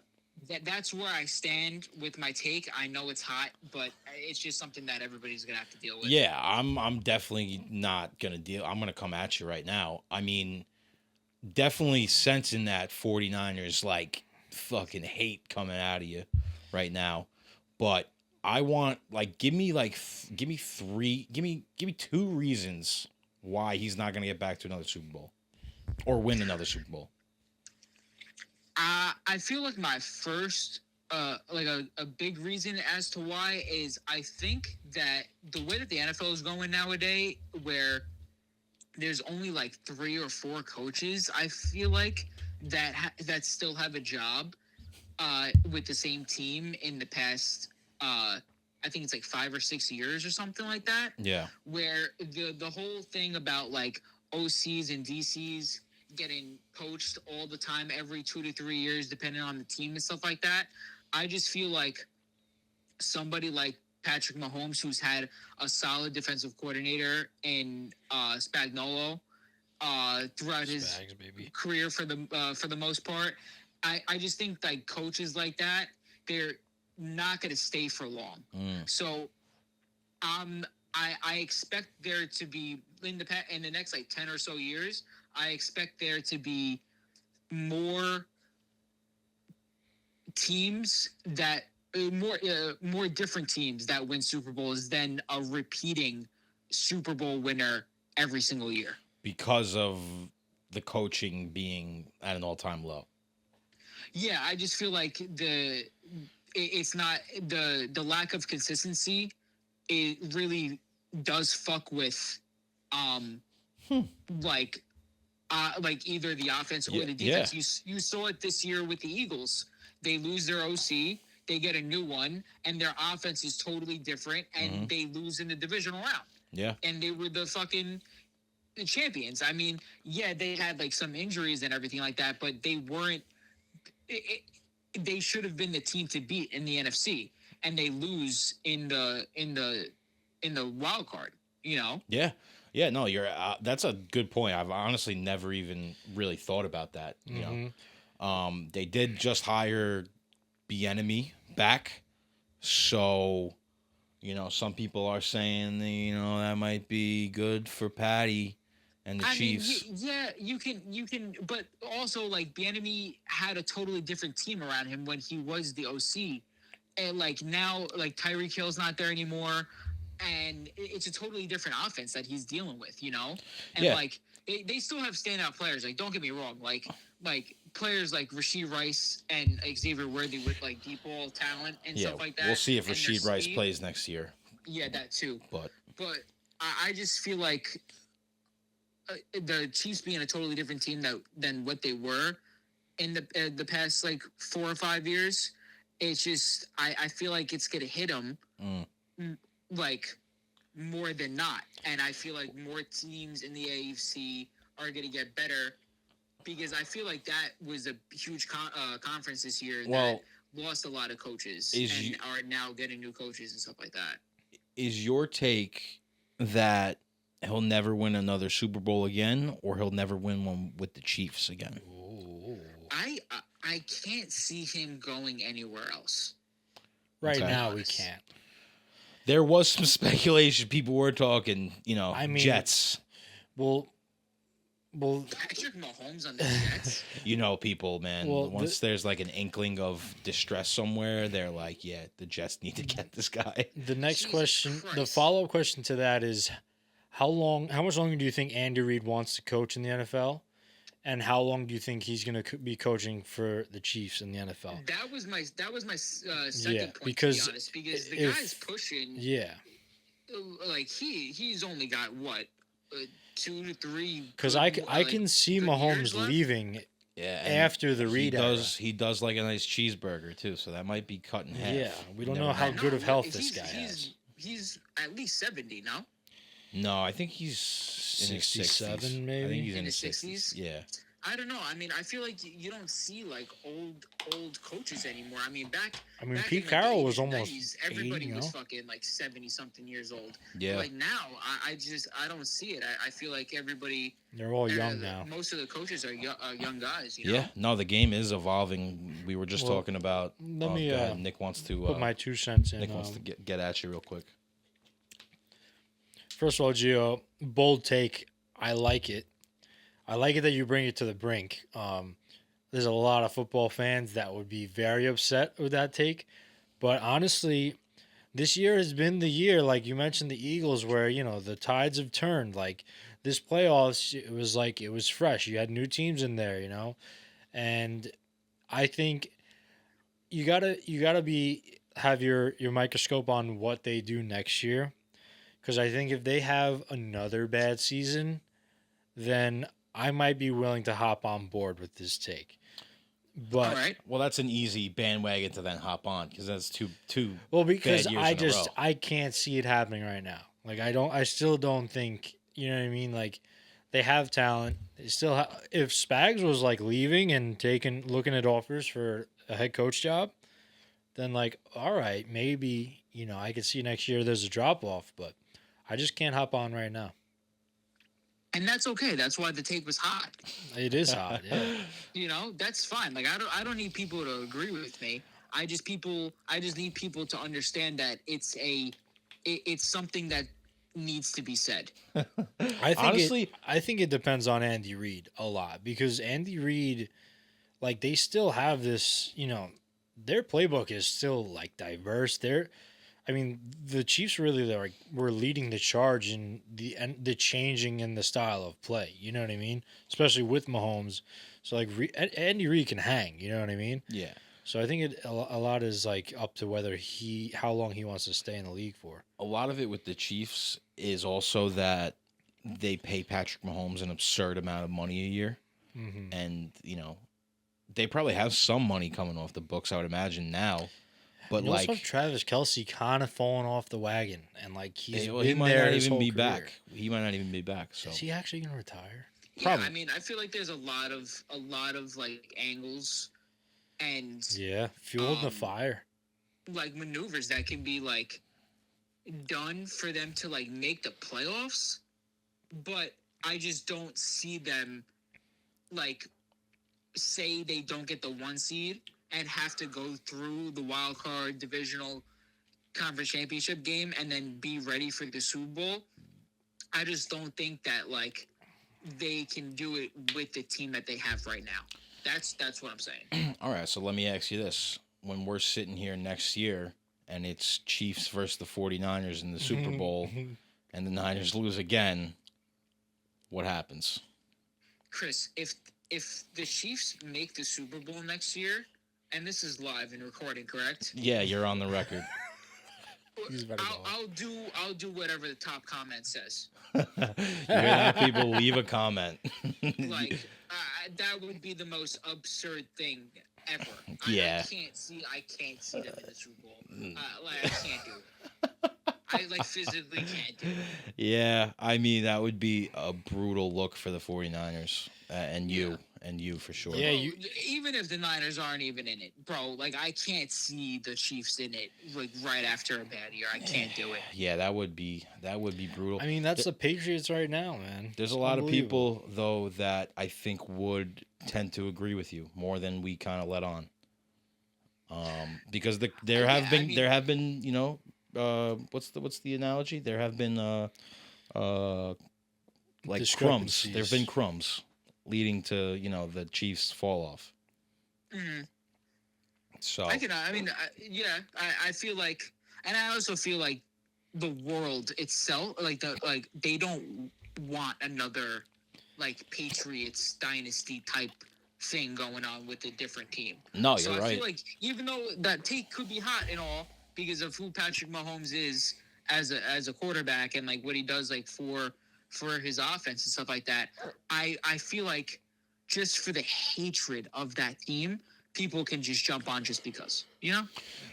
that's where I stand with my take. I know it's hot, but it's just something that everybody's gonna have to deal with. Yeah, I'm definitely not gonna deal. I'm gonna come at you right now. I mean, definitely sensing that 49ers like fucking hate coming out of you right now. But I want give me 2 reasons why he's not gonna get back to another Super Bowl or win another Super Bowl. I feel like my first, a big reason as to why is I think that the way that the NFL is going nowadays, where there's only like 3 or 4 coaches, I feel like that still have a job with the same team in the past. I think it's like 5 or 6 years or something like that. Yeah. Where the whole thing about like OCs and DCs getting coached all the time, every 2 to 3 years, depending on the team and stuff like that. I just feel like somebody like Patrick Mahomes, who's had a solid defensive coordinator in Spagnuolo throughout his career for the most part. I just think like coaches like that, they're not going to stay for long. So I expect there to be in the next like 10 or so years, I expect there to be more teams that more different teams that win Super Bowls than a repeating Super Bowl winner every single year, because of the coaching being at an all-time low. Yeah, I just feel like it's not the lack of consistency. It really does fuck with like either the offense or the defense. Yeah. You saw it this year with the Eagles. They lose their OC, they get a new one, and their offense is totally different, and they lose in the divisional round. Yeah. And they were the fucking champions. I mean, yeah, they had like some injuries and everything like that, but they weren't. They should have been the team to beat in the NFC, and they lose in the wild card. You know? Yeah. Yeah, no, you're. That's a good point. I've honestly never even really thought about that. You know, they did just hire Bieniemy back, so Some people are saying that might be good for Patty and the Chiefs. Yeah, you can, but also like Bieniemy had a totally different team around him when he was the OC, and like now, like Tyreek Hill's not there anymore, and it's a totally different offense that he's dealing with, and like they still have standout players. Like, don't get me wrong, like players like Rashee Rice and Xavier Worthy with like deep ball talent and stuff like that. We'll see if and Rashee Rice plays next year. Yeah, that too. But I just feel like the Chiefs being a totally different team than what they were in the past like 4 or 5 years. It's just I feel like it's gonna hit them like more than not, and I feel like more teams in the AFC are gonna get better because I feel like that was a huge conference this year that lost a lot of coaches and are now getting new coaches and stuff like that. Is your take that he'll never win another Super Bowl again, or he'll never win one with the Chiefs again? I can't see him going anywhere else. Right now, we can't. There was some speculation. People were talking, Jets. Well, Patrick Mahomes on the Jets. People, man. Once there's like an inkling of distress somewhere, they're like, yeah, the Jets need to get this guy. The next Jesus question, Christ. the follow-up question to that is, how much longer do you think Andy Reid wants to coach in the NFL? And how long do you think he's going to be coaching for the Chiefs in the NFL? That was my second point, because to be honest, because the guy's pushing. Yeah. Like he's only got what 2 to 3. Because I can see Mahomes leaving. Yeah, after the Reid era. He does like a nice cheeseburger too, so that might be cut in half. Yeah, we don't know how good of health this guy has. He's at least 70 now. No, I think he's in his 60s. Maybe. I think he's in his his 60s. Yeah. I don't know. I mean, I feel like you don't see like old coaches anymore. I mean, back Pete in Carroll the was 80s, almost 90s, everybody 80, was fucking like 70 something years old. Yeah. But like now, I don't see it. I feel like everybody. They're all young now. Most of the coaches are young guys. Yeah. No, the game is evolving. We were just talking about. Let me. Nick wants to put my 2 cents in. Nick wants to get at you real quick. First of all, Gio, bold take. I like it. I like it that you bring it to the brink. There's a lot of football fans that would be very upset with that take. But honestly, this year has been the year, like you mentioned the Eagles, where, the tides have turned. Like this playoffs, it was fresh. You had new teams in there, And I think you gotta have your microscope on what they do next year. Because I think if they have another bad season, then I might be willing to hop on board with this take. But well, that's an easy bandwagon to then hop on because that's two. Well, because bad years I can't see it happening right now. Like I still don't think, you know what I mean. Like they have talent. They still if Spags was like leaving and looking at offers for a head coach job, then like all right, maybe I could see next year there's a drop off, but I just can't hop on right now. And that's okay. That's why the take was hot. It is hot, yeah. That's fine. Like I don't need people to agree with me. I just need people to understand that it's something that needs to be said. I think it depends on Andy Reid a lot because Andy Reid, like they still have this, their playbook is still like diverse. The Chiefs really were leading the charge in the changing in the style of play. You know what I mean? Especially with Mahomes. So like Andy Reid can hang. You know what I mean? Yeah. So I think a lot is like up to whether how long he wants to stay in the league for. A lot of it with the Chiefs is also that they pay Patrick Mahomes an absurd amount of money a year, and they probably have some money coming off the books. I would imagine now. But also Travis Kelce kind of falling off the wagon, and like he might there not his even whole be career. back. He might not even be back. So is he actually gonna retire? Probably. Yeah, I mean, I feel like there's a lot of like angles and fueled the fire, like maneuvers that can be like done for them to like make the playoffs, but I just don't see them like say they don't get the 1 seed and have to go through the wild card divisional conference championship game and then be ready for the Super Bowl. I just don't think that like they can do it with the team that they have right now. That's what I'm saying. All right, so let me ask you this. When we're sitting here next year and it's Chiefs versus the 49ers in the Super Bowl and the Niners lose again, what happens? Chris, if the Chiefs make the Super Bowl next year, and this is live and recording, correct? Yeah, you're on the record. I'll do whatever the top comment says. You're gonna have people leave a comment. Like that would be the most absurd thing ever. Yeah. I can't see them in the Super Bowl. Like I can't do it. I like physically can't do it. Yeah, I mean that would be a brutal look for the 49ers and you for sure. Yeah, even if the Niners aren't even in it, bro. Like I can't see the Chiefs in it like right after a bad year. I can't do it. Yeah, that would be brutal. I mean, that's the Patriots right now, man. There's a lot of people though that I think would tend to agree with you more than we kind of let on. Because there have been you know, what's the analogy? There have been like crumbs. There have been crumbs leading to, you know, the Chiefs fall off. Mm-hmm. So I feel like, and I also feel like the world itself, like they don't want another like Patriots dynasty type thing going on with a different team. No, so you're right. I feel like even though that take could be hot and all because of who Patrick Mahomes is as a quarterback and like what he does like for his offense and stuff like that, I feel like just for the hatred of that team, people can just jump on just because, you know?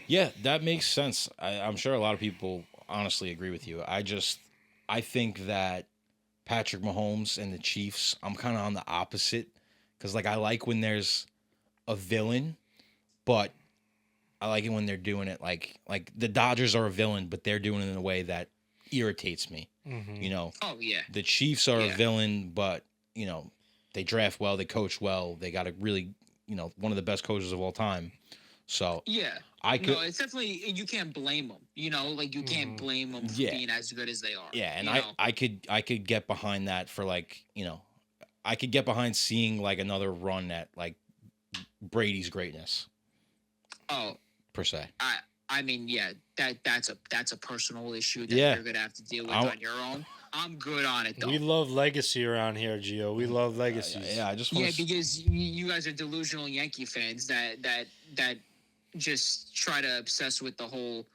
Yeah, that makes sense. I'm sure a lot of people honestly agree with you. I think that Patrick Mahomes and the Chiefs, I'm kind of on the opposite because like I like when there's a villain, but I like it when they're doing it like the Dodgers are a villain, but they're doing it in a way that irritates me. Mm-hmm. You know, oh yeah, the Chiefs are a villain, but you know they draft well, they coach well, they got a really, you know, one of the best coaches of all time. So yeah, no, it's definitely you can't blame them. You know, like you can't blame them for being as good as they are. Yeah, and I I could get behind that for like, you know, I could get behind seeing like another run at like Brady's greatness. Oh, per se. I mean, yeah, that's a personal issue that you're gonna have to deal with on your own. I'm good on it though. We love legacy around here, Gio. We love legacies. I just want because you guys are delusional Yankee fans that just try to obsess with the whole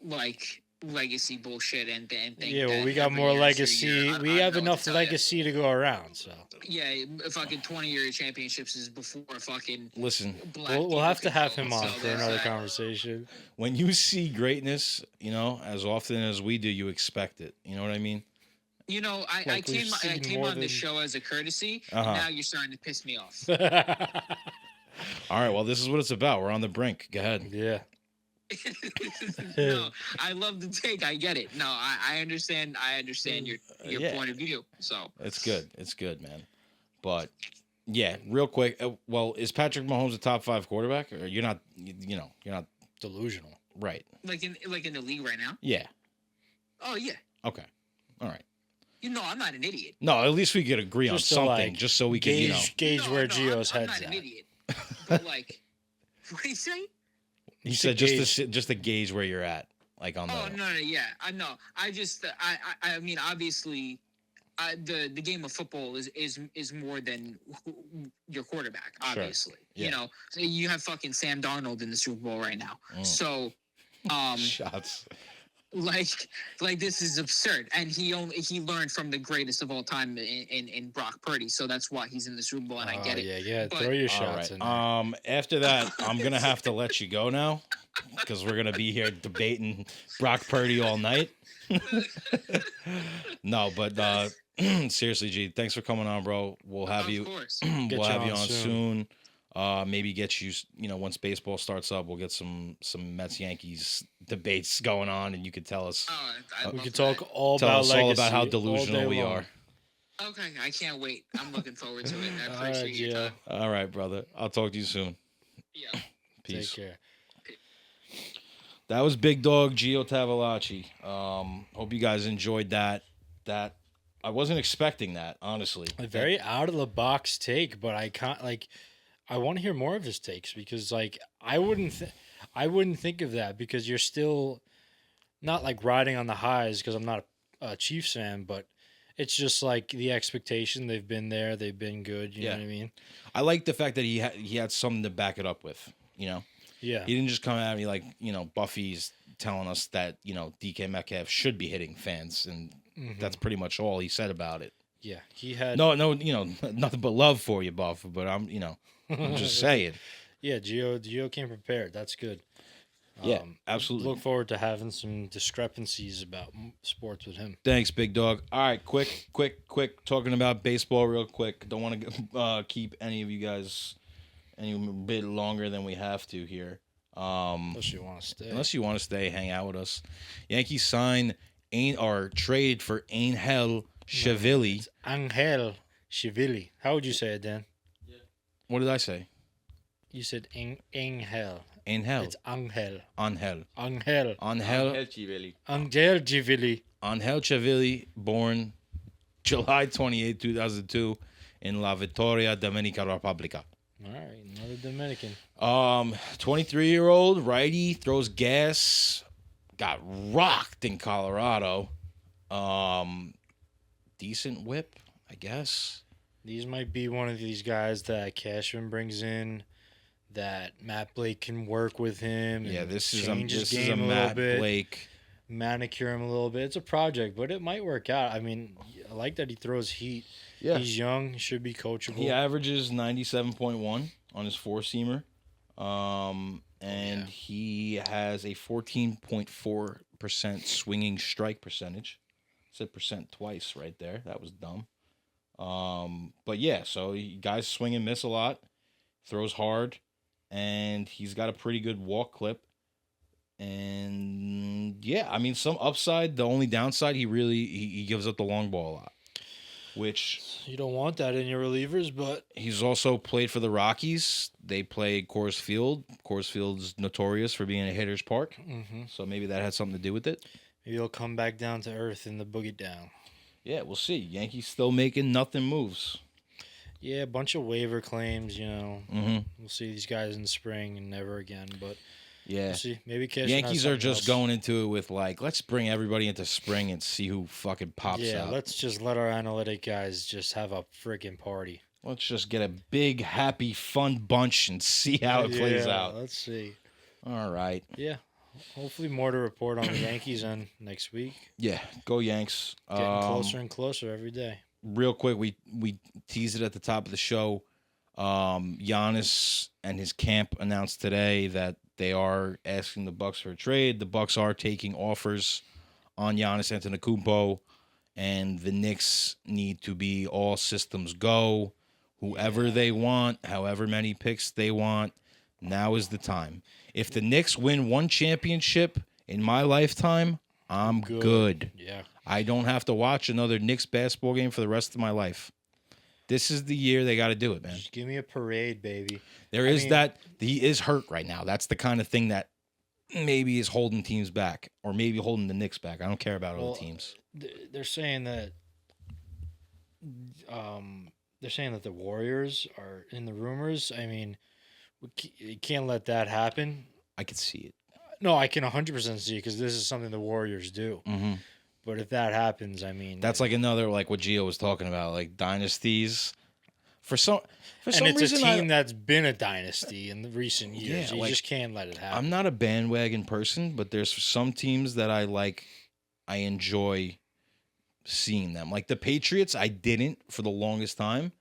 like legacy bullshit and think. Yeah, well, we got more legacy. We have enough legacy to go around. So yeah, fucking 20-year championships is before fucking. Listen, we'll have to have him on for another conversation. When you see greatness, you know, as often as we do, you expect it. You know what I mean? You know, I came on the show as a courtesy. Now you're starting to piss me off. All right, well, this is what it's about. We're on the brink. Go ahead. Yeah. No, I love the take. I get it. No, I understand. I understand your point of view. So it's good, man. But yeah, real quick. Well, is Patrick Mahomes a top 5 quarterback, or you're not? You know, you're not delusional, right? Like in the league right now. Yeah. Oh yeah. Okay. All right. You know, I'm not an idiot. No, at least we could agree on something, just so we can, you know, gauge where Gio's head's at. I'm not an idiot. But like, what did he say? He said just to gauge where you're at, like on the. Oh no, yeah, I know. I just, I mean, obviously, the game of football is more than your quarterback. Obviously, sure. Yeah. You know, so you have fucking Sam Darnold in the Super Bowl right now. So, shots. Like this is absurd, and he learned from the greatest of all time in Brock Purdy, so that's why he's in the Super Bowl, and I get it. Yeah, throw your shots in there. After that, I'm gonna have to let you go now, because we're gonna be here debating Brock Purdy all night. No, but seriously, G, thanks for coming on, bro. We'll have you. We'll have you on soon. Maybe get you, you know, once baseball starts up, we'll get some Mets Yankees debates going on, and you could tell us. We could talk all about legacy, all about how delusional we are. Okay, I can't wait. I'm looking forward to it. I appreciate your time. All right, brother. I'll talk to you soon. Yeah. Peace. Take care. That was Big Dog Gio Tavolacci. Hope you guys enjoyed that. I wasn't expecting that, honestly. A very out of the box take, but I can't I want to hear more of his takes because I wouldn't think of that because you're still not like riding on the highs because I'm not a Chiefs fan, but it's just like the expectation. They've been there, they've been good. You know what I mean? I like the fact that he had something to back it up with. You know, Yeah. He didn't just come at me like Buffy's telling us that DK Metcalf should be hitting fans, and that's pretty much all he said about it. Yeah, he had no, nothing but love for you, Buff. But I'm just saying. Yeah, Gio came prepared. That's good. Yeah, absolutely. Look forward to having some discrepancies about sports with him. Thanks, Big Dog. All right, quick. Talking about baseball real quick. Don't want to keep any of you guys any bit longer than we have to here. Unless you want to stay. Hang out with us. Yankees sign trade for Angel Chivili. It's Angel Chivili. How would you say it, Dan? Yeah. What did I say? You said Angel. Angel. It's Angel. Angel Chivili. Angel Chivili. Angel Chivili, born July 28, 2002, in La Victoria, Dominica Republica. All right, another Dominican. 23-year-old righty, throws gas, got rocked in Colorado. Decent whip, I guess. These might be one of these guys that Cashman brings in. That Matt Blake can work with him. Yeah, and this is game a Matt Blake. Manicure him a little bit. It's a project, but it might work out. I mean, I like that he throws heat. Yeah. He's young. He should be coachable. He averages 97.1 on his four-seamer. He has a 14.4% swinging strike percentage. Said percent twice right there. That was dumb. But yeah, so guys swing and miss a lot. Throws hard. And he's got a pretty good walk clip. And yeah, I mean, some upside. The only downside, he gives up the long ball a lot, which you don't want that in your relievers. But he's also played for the Rockies. They play Coors Field. Coors Field's notorious for being a hitter's park, so maybe that had something to do with it. Maybe he'll come back down to earth in the boogie down. Yeah, we'll see. Yankees still making nothing moves. Yeah, a bunch of waiver claims, We'll see these guys in the spring and never again, but yeah. We'll see. Maybe Cash Yankees are just going into it with let's bring everybody into spring and see who fucking pops out. Yeah, let's just let our analytic guys just have a freaking party. Let's just get a big, happy, fun bunch and see how it plays out. Let's see. All right. Yeah. Hopefully more to report on the Yankees on next week. Yeah, go Yanks. Getting closer and closer every day. Real quick, we teased it at the top of the show. Giannis and his camp announced today that they are asking the Bucks for a trade. The Bucks are taking offers on Giannis Antetokounmpo, and the Knicks need to be all systems go. Whoever they want, however many picks they want, now is the time. If the Knicks win one championship in my lifetime, I'm good. Yeah. I don't have to watch another Knicks basketball game for the rest of my life. This is the year they got to do it, man. Just give me a parade, baby. He is hurt right now. That's the kind of thing that maybe is holding teams back, or maybe holding the Knicks back. I don't care about other teams. They're saying that the Warriors are in the rumors. I mean, you can't let that happen. I could see it. No, I can 100% see it because this is something the Warriors do. Mm-hmm. But if that happens, I mean, that's like another what Gio was talking about, like dynasties. For some and it's reason, a team that's been a dynasty in the recent years. Yeah, you just can't let it happen. I'm not a bandwagon person, but there's some teams that I like. I enjoy seeing them. Like the Patriots, I didn't for the longest time,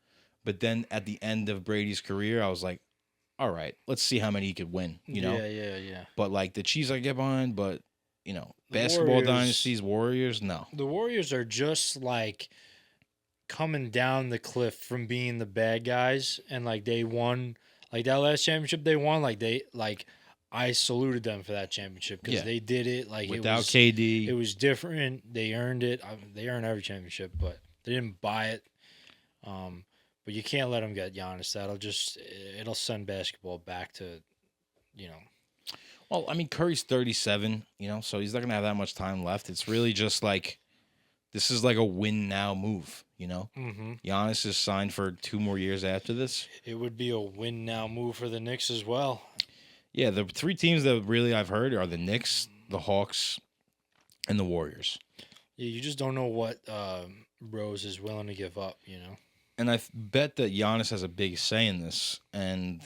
but then at the end of Brady's career, I was like, all right, let's see how many he could win. Yeah. But like the Chiefs, I get behind, but basketball dynasties, Warriors, no. The Warriors are just like coming down the cliff from being the bad guys, and like they won, like that last championship they won, I saluted them for that championship because they did it like without KD. It was different. They earned it. They earned every championship, but they didn't buy it. But you can't let them get Giannis. It'll send basketball back to, Well, I mean, Curry's 37, so he's not going to have that much time left. It's really just like, this is like a win now move, Mm-hmm. Giannis is signed for 2 more years after this. It would be a win now move for the Knicks as well. Yeah, the 3 teams that really I've heard are the Knicks, the Hawks, and the Warriors. Yeah, you just don't know what Rose is willing to give up, And I bet that Giannis has a big say in this. And,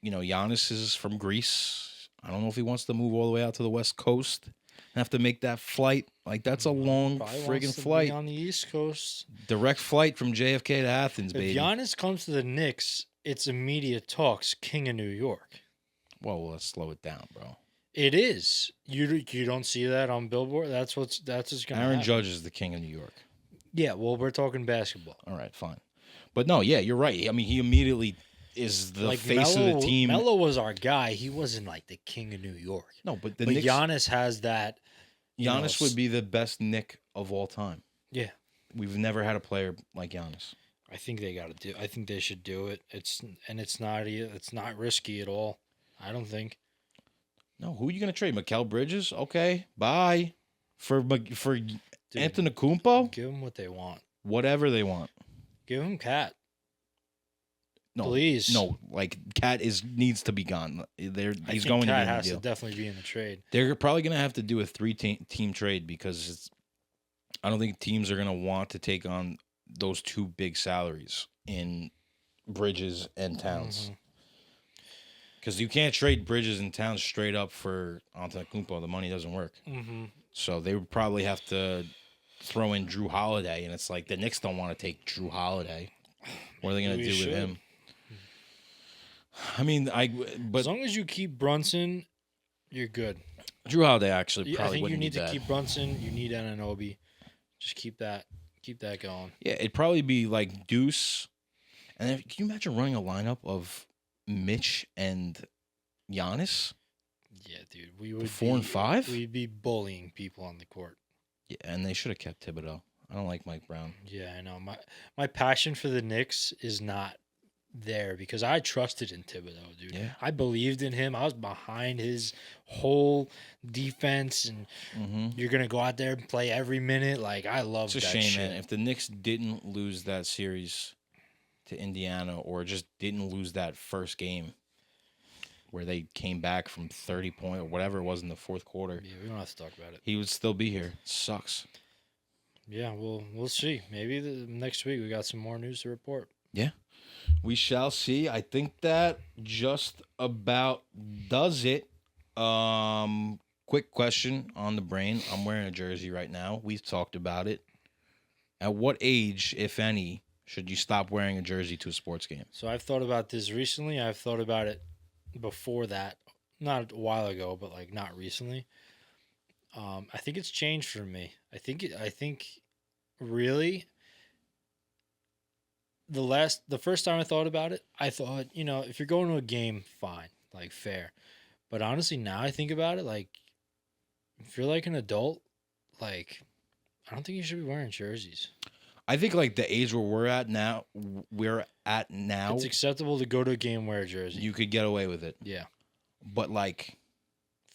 Giannis is from Greece. I don't know if he wants to move all the way out to the West Coast and have to make that flight. Like, that's a long Probably friggin' wants to flight. be on the East Coast. Direct flight from JFK to Athens, If baby. Giannis comes to the Knicks, it's immediate talks, King of New York. Well, let's slow it down, bro. It is. You don't see that on Billboard? That's what's going to happen. Aaron Judge is the king of New York. Yeah, well, we're talking basketball. All right, fine. But no, yeah, you're right. I mean, he immediately is the face of the team. Melo was our guy. He wasn't like the king of New York. No, but But Knicks, Giannis has that. Giannis would be the best Knick of all time. Yeah. We've never had a player like Giannis. I think they got to do. I think they should do it. It's not risky at all. I don't think. No, who are you going to trade? Mikal Bridges? Okay, bye. For Antetokounmpo? Give them what they want. Whatever they want. Give them Cat. No, Please. No, like Cat needs to be gone. He's going to be Cat in the has deal. to definitely be in the trade. They're probably going to have to do a 3-team trade because I don't think teams are going to want to take on those 2 big salaries in Bridges and Towns. Mm-hmm. Because you can't trade Bridges and Towns straight up for Antetokounmpo. The money doesn't work. Mm-hmm. So they would probably have to throw in Drew Holiday, and it's like the Knicks don't want to take Drew Holiday. What are they going to Maybe do you with should. him? I mean, but As long as you keep Brunson, you're good. Drew Holiday actually I probably think you wouldn't need be to bad. keep Brunson. You need Anunoby. Just keep that going. Yeah, it'd probably be like Deuce. And then, can you imagine running a lineup of Mitch and Giannis? Yeah, dude. We would 4 and 5? We'd be bullying people on the court. Yeah, and they should have kept Thibodeau. I don't like Mike Brown. Yeah, I know. My passion for the Knicks is not there because I trusted in Thibodeau, dude. Yeah. I believed in him. I was behind his whole defense, and you're gonna go out there and play every minute. Like I love It's a that shame, shit. man. If the Knicks didn't lose that series to Indiana or just didn't lose that first game where they came back from 30 points or whatever it was in the fourth quarter, Yeah, we don't have to talk about it. he would still be here. Sucks. Yeah, we'll see. Maybe next week we got some more news to report. Yeah. We shall see. I think that just about does it. Quick question on the brain. I'm wearing a jersey right now. We've talked about it. At what age, if any, should you stop wearing a jersey to a sports game? So I've thought about this recently. I've thought about it before that, not a while ago, but like not recently. I think it's changed for me. I think really the first time I thought about it, I thought, if you're going to a game, fine, like fair. But honestly, now I think about it, like if you're like an adult, like I don't think you should be wearing jerseys. I think like the age where we're at now, It's acceptable to go to a game wear a jersey. you could get away with it. Yeah. But like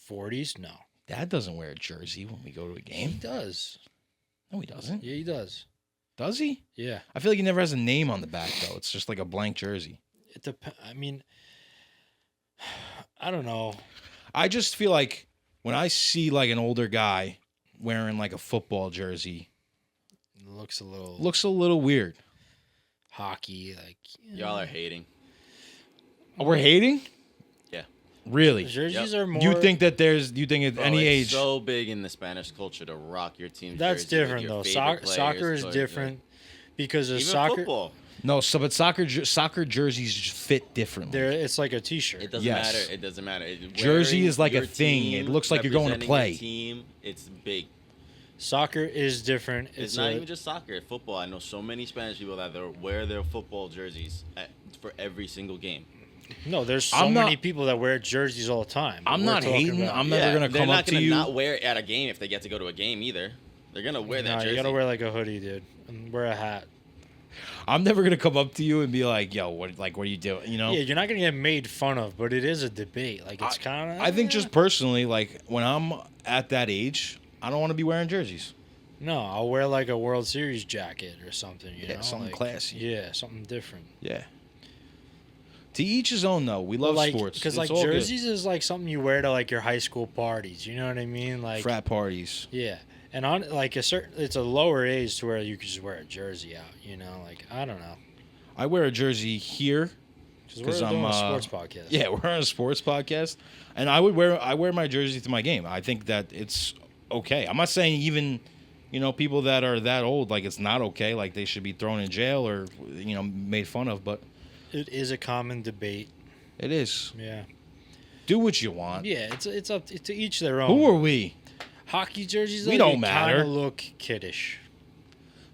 40s? No. Dad doesn't wear a jersey when we go to a He game. does. No, he doesn't. Yeah, he does. Does he? Yeah. I feel like he never has a name on the back though. It's just like a blank jersey. It depends. I mean, I don't know. I just feel like when I see like an older guy wearing like a football jersey, It looks a little weird. hockey, like Y'all are hating. Oh, we're hating? Yeah. Really? jerseys Yep. are more. Do you think at Bro, any it's age? so big in the Spanish culture to rock your team's that's jersey with different your though? favorite Soccer players, is but, different because of Even soccer. football. No, but soccer jerseys just fit differently. It's like a T-shirt. It doesn't Yes. matter. It doesn't matter. Jersey Wearing is like a your thing. team, It looks like you're going to representing play. your team, it's big. Soccer is different. It's not even just soccer. Football. I know so many Spanish people that wear their football jerseys for every single game. No, there's so I'm many not- people that wear jerseys all the time. I'm We're not talking hating. about- I'm never gonna come up to you. They're not gonna not wear it at a game if they get to go to a game either. They're gonna wear that Nah, jersey. you gotta wear like a hoodie, dude, and wear a hat. I'm never gonna come up to you and be like, "Yo, what are you doing?" You know? Yeah, you're not gonna get made fun of, but it is a debate. Like it's kind of. I think just personally, like when I'm at that age, I don't want to be wearing jerseys. No, I'll wear like a World Series jacket or something. You know, something like, classy. Yeah, something different. Yeah. To each his own, though. We love sports because like all jerseys is like something you wear to like your high school parties. You know what I mean? Like frat parties. Yeah, and on like it's a lower age to where you could just wear a jersey out. You know, like I don't know. I wear a jersey here because we're doing a sports podcast. Yeah, we're on a sports podcast, and I wear my jersey to my game. I think that it's okay. I'm not saying even people that are that old, like it's not okay, like they should be thrown in jail or made fun of, but it is a common debate. It is. Yeah. Do what you want. Yeah, it's up to each their own. Who are we? Hockey jerseys. We don't matter. Kind of look kiddish.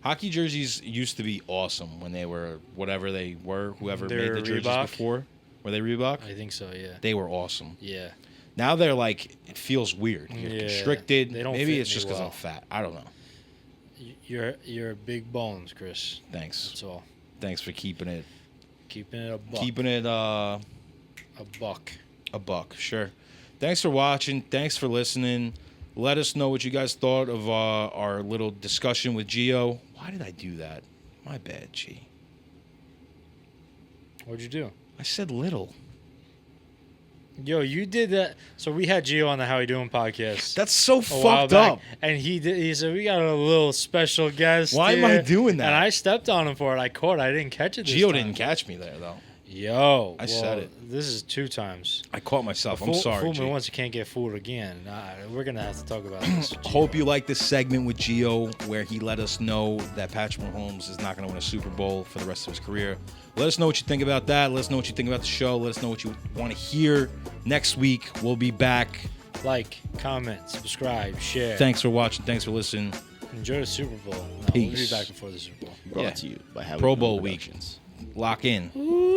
Hockey jerseys used to be awesome when they were whatever they were. Whoever They're made the jerseys Reebok? before, were they Reebok? I think so. Yeah. They were awesome. Yeah. Now they're like it feels weird. You're constricted. They don't Maybe fit it's me just because well. I'm fat. I don't know. You're big bones, Chris. Thanks. That's all. Thanks for keeping it a buck. a buck. A buck, sure. Thanks for watching. Thanks for listening. Let us know what you guys thought of our little discussion with Gio. Why did I do that? My bad, G. What'd you do? I said little. Yo, you did that. So we had Gio on the How You Doing podcast. That's so while fucked back, up. And he said, we got a little special guest. Why am I doing that? And I stepped on him for it. I didn't catch it this Gio time. didn't catch me there, though. Yo. I said it. This is 2 times. I caught myself. I'm sorry, Fool G. me once, you can't get fooled again. We're going to have to talk about this. Hope you like this segment with Gio where he let us know that Patrick Mahomes is not going to win a Super Bowl for the rest of his career. Let us know what you think about that. Let us know what you think about the show. Let us know what you want to hear. Next week, we'll be back. Like, comment, subscribe, share. Thanks for watching. Thanks for listening. Enjoy the Super Bowl. Peace. We'll be back before the Super Bowl. Brought to you by How Pro We Doing Bowl week. Productions. Lock in. Ooh.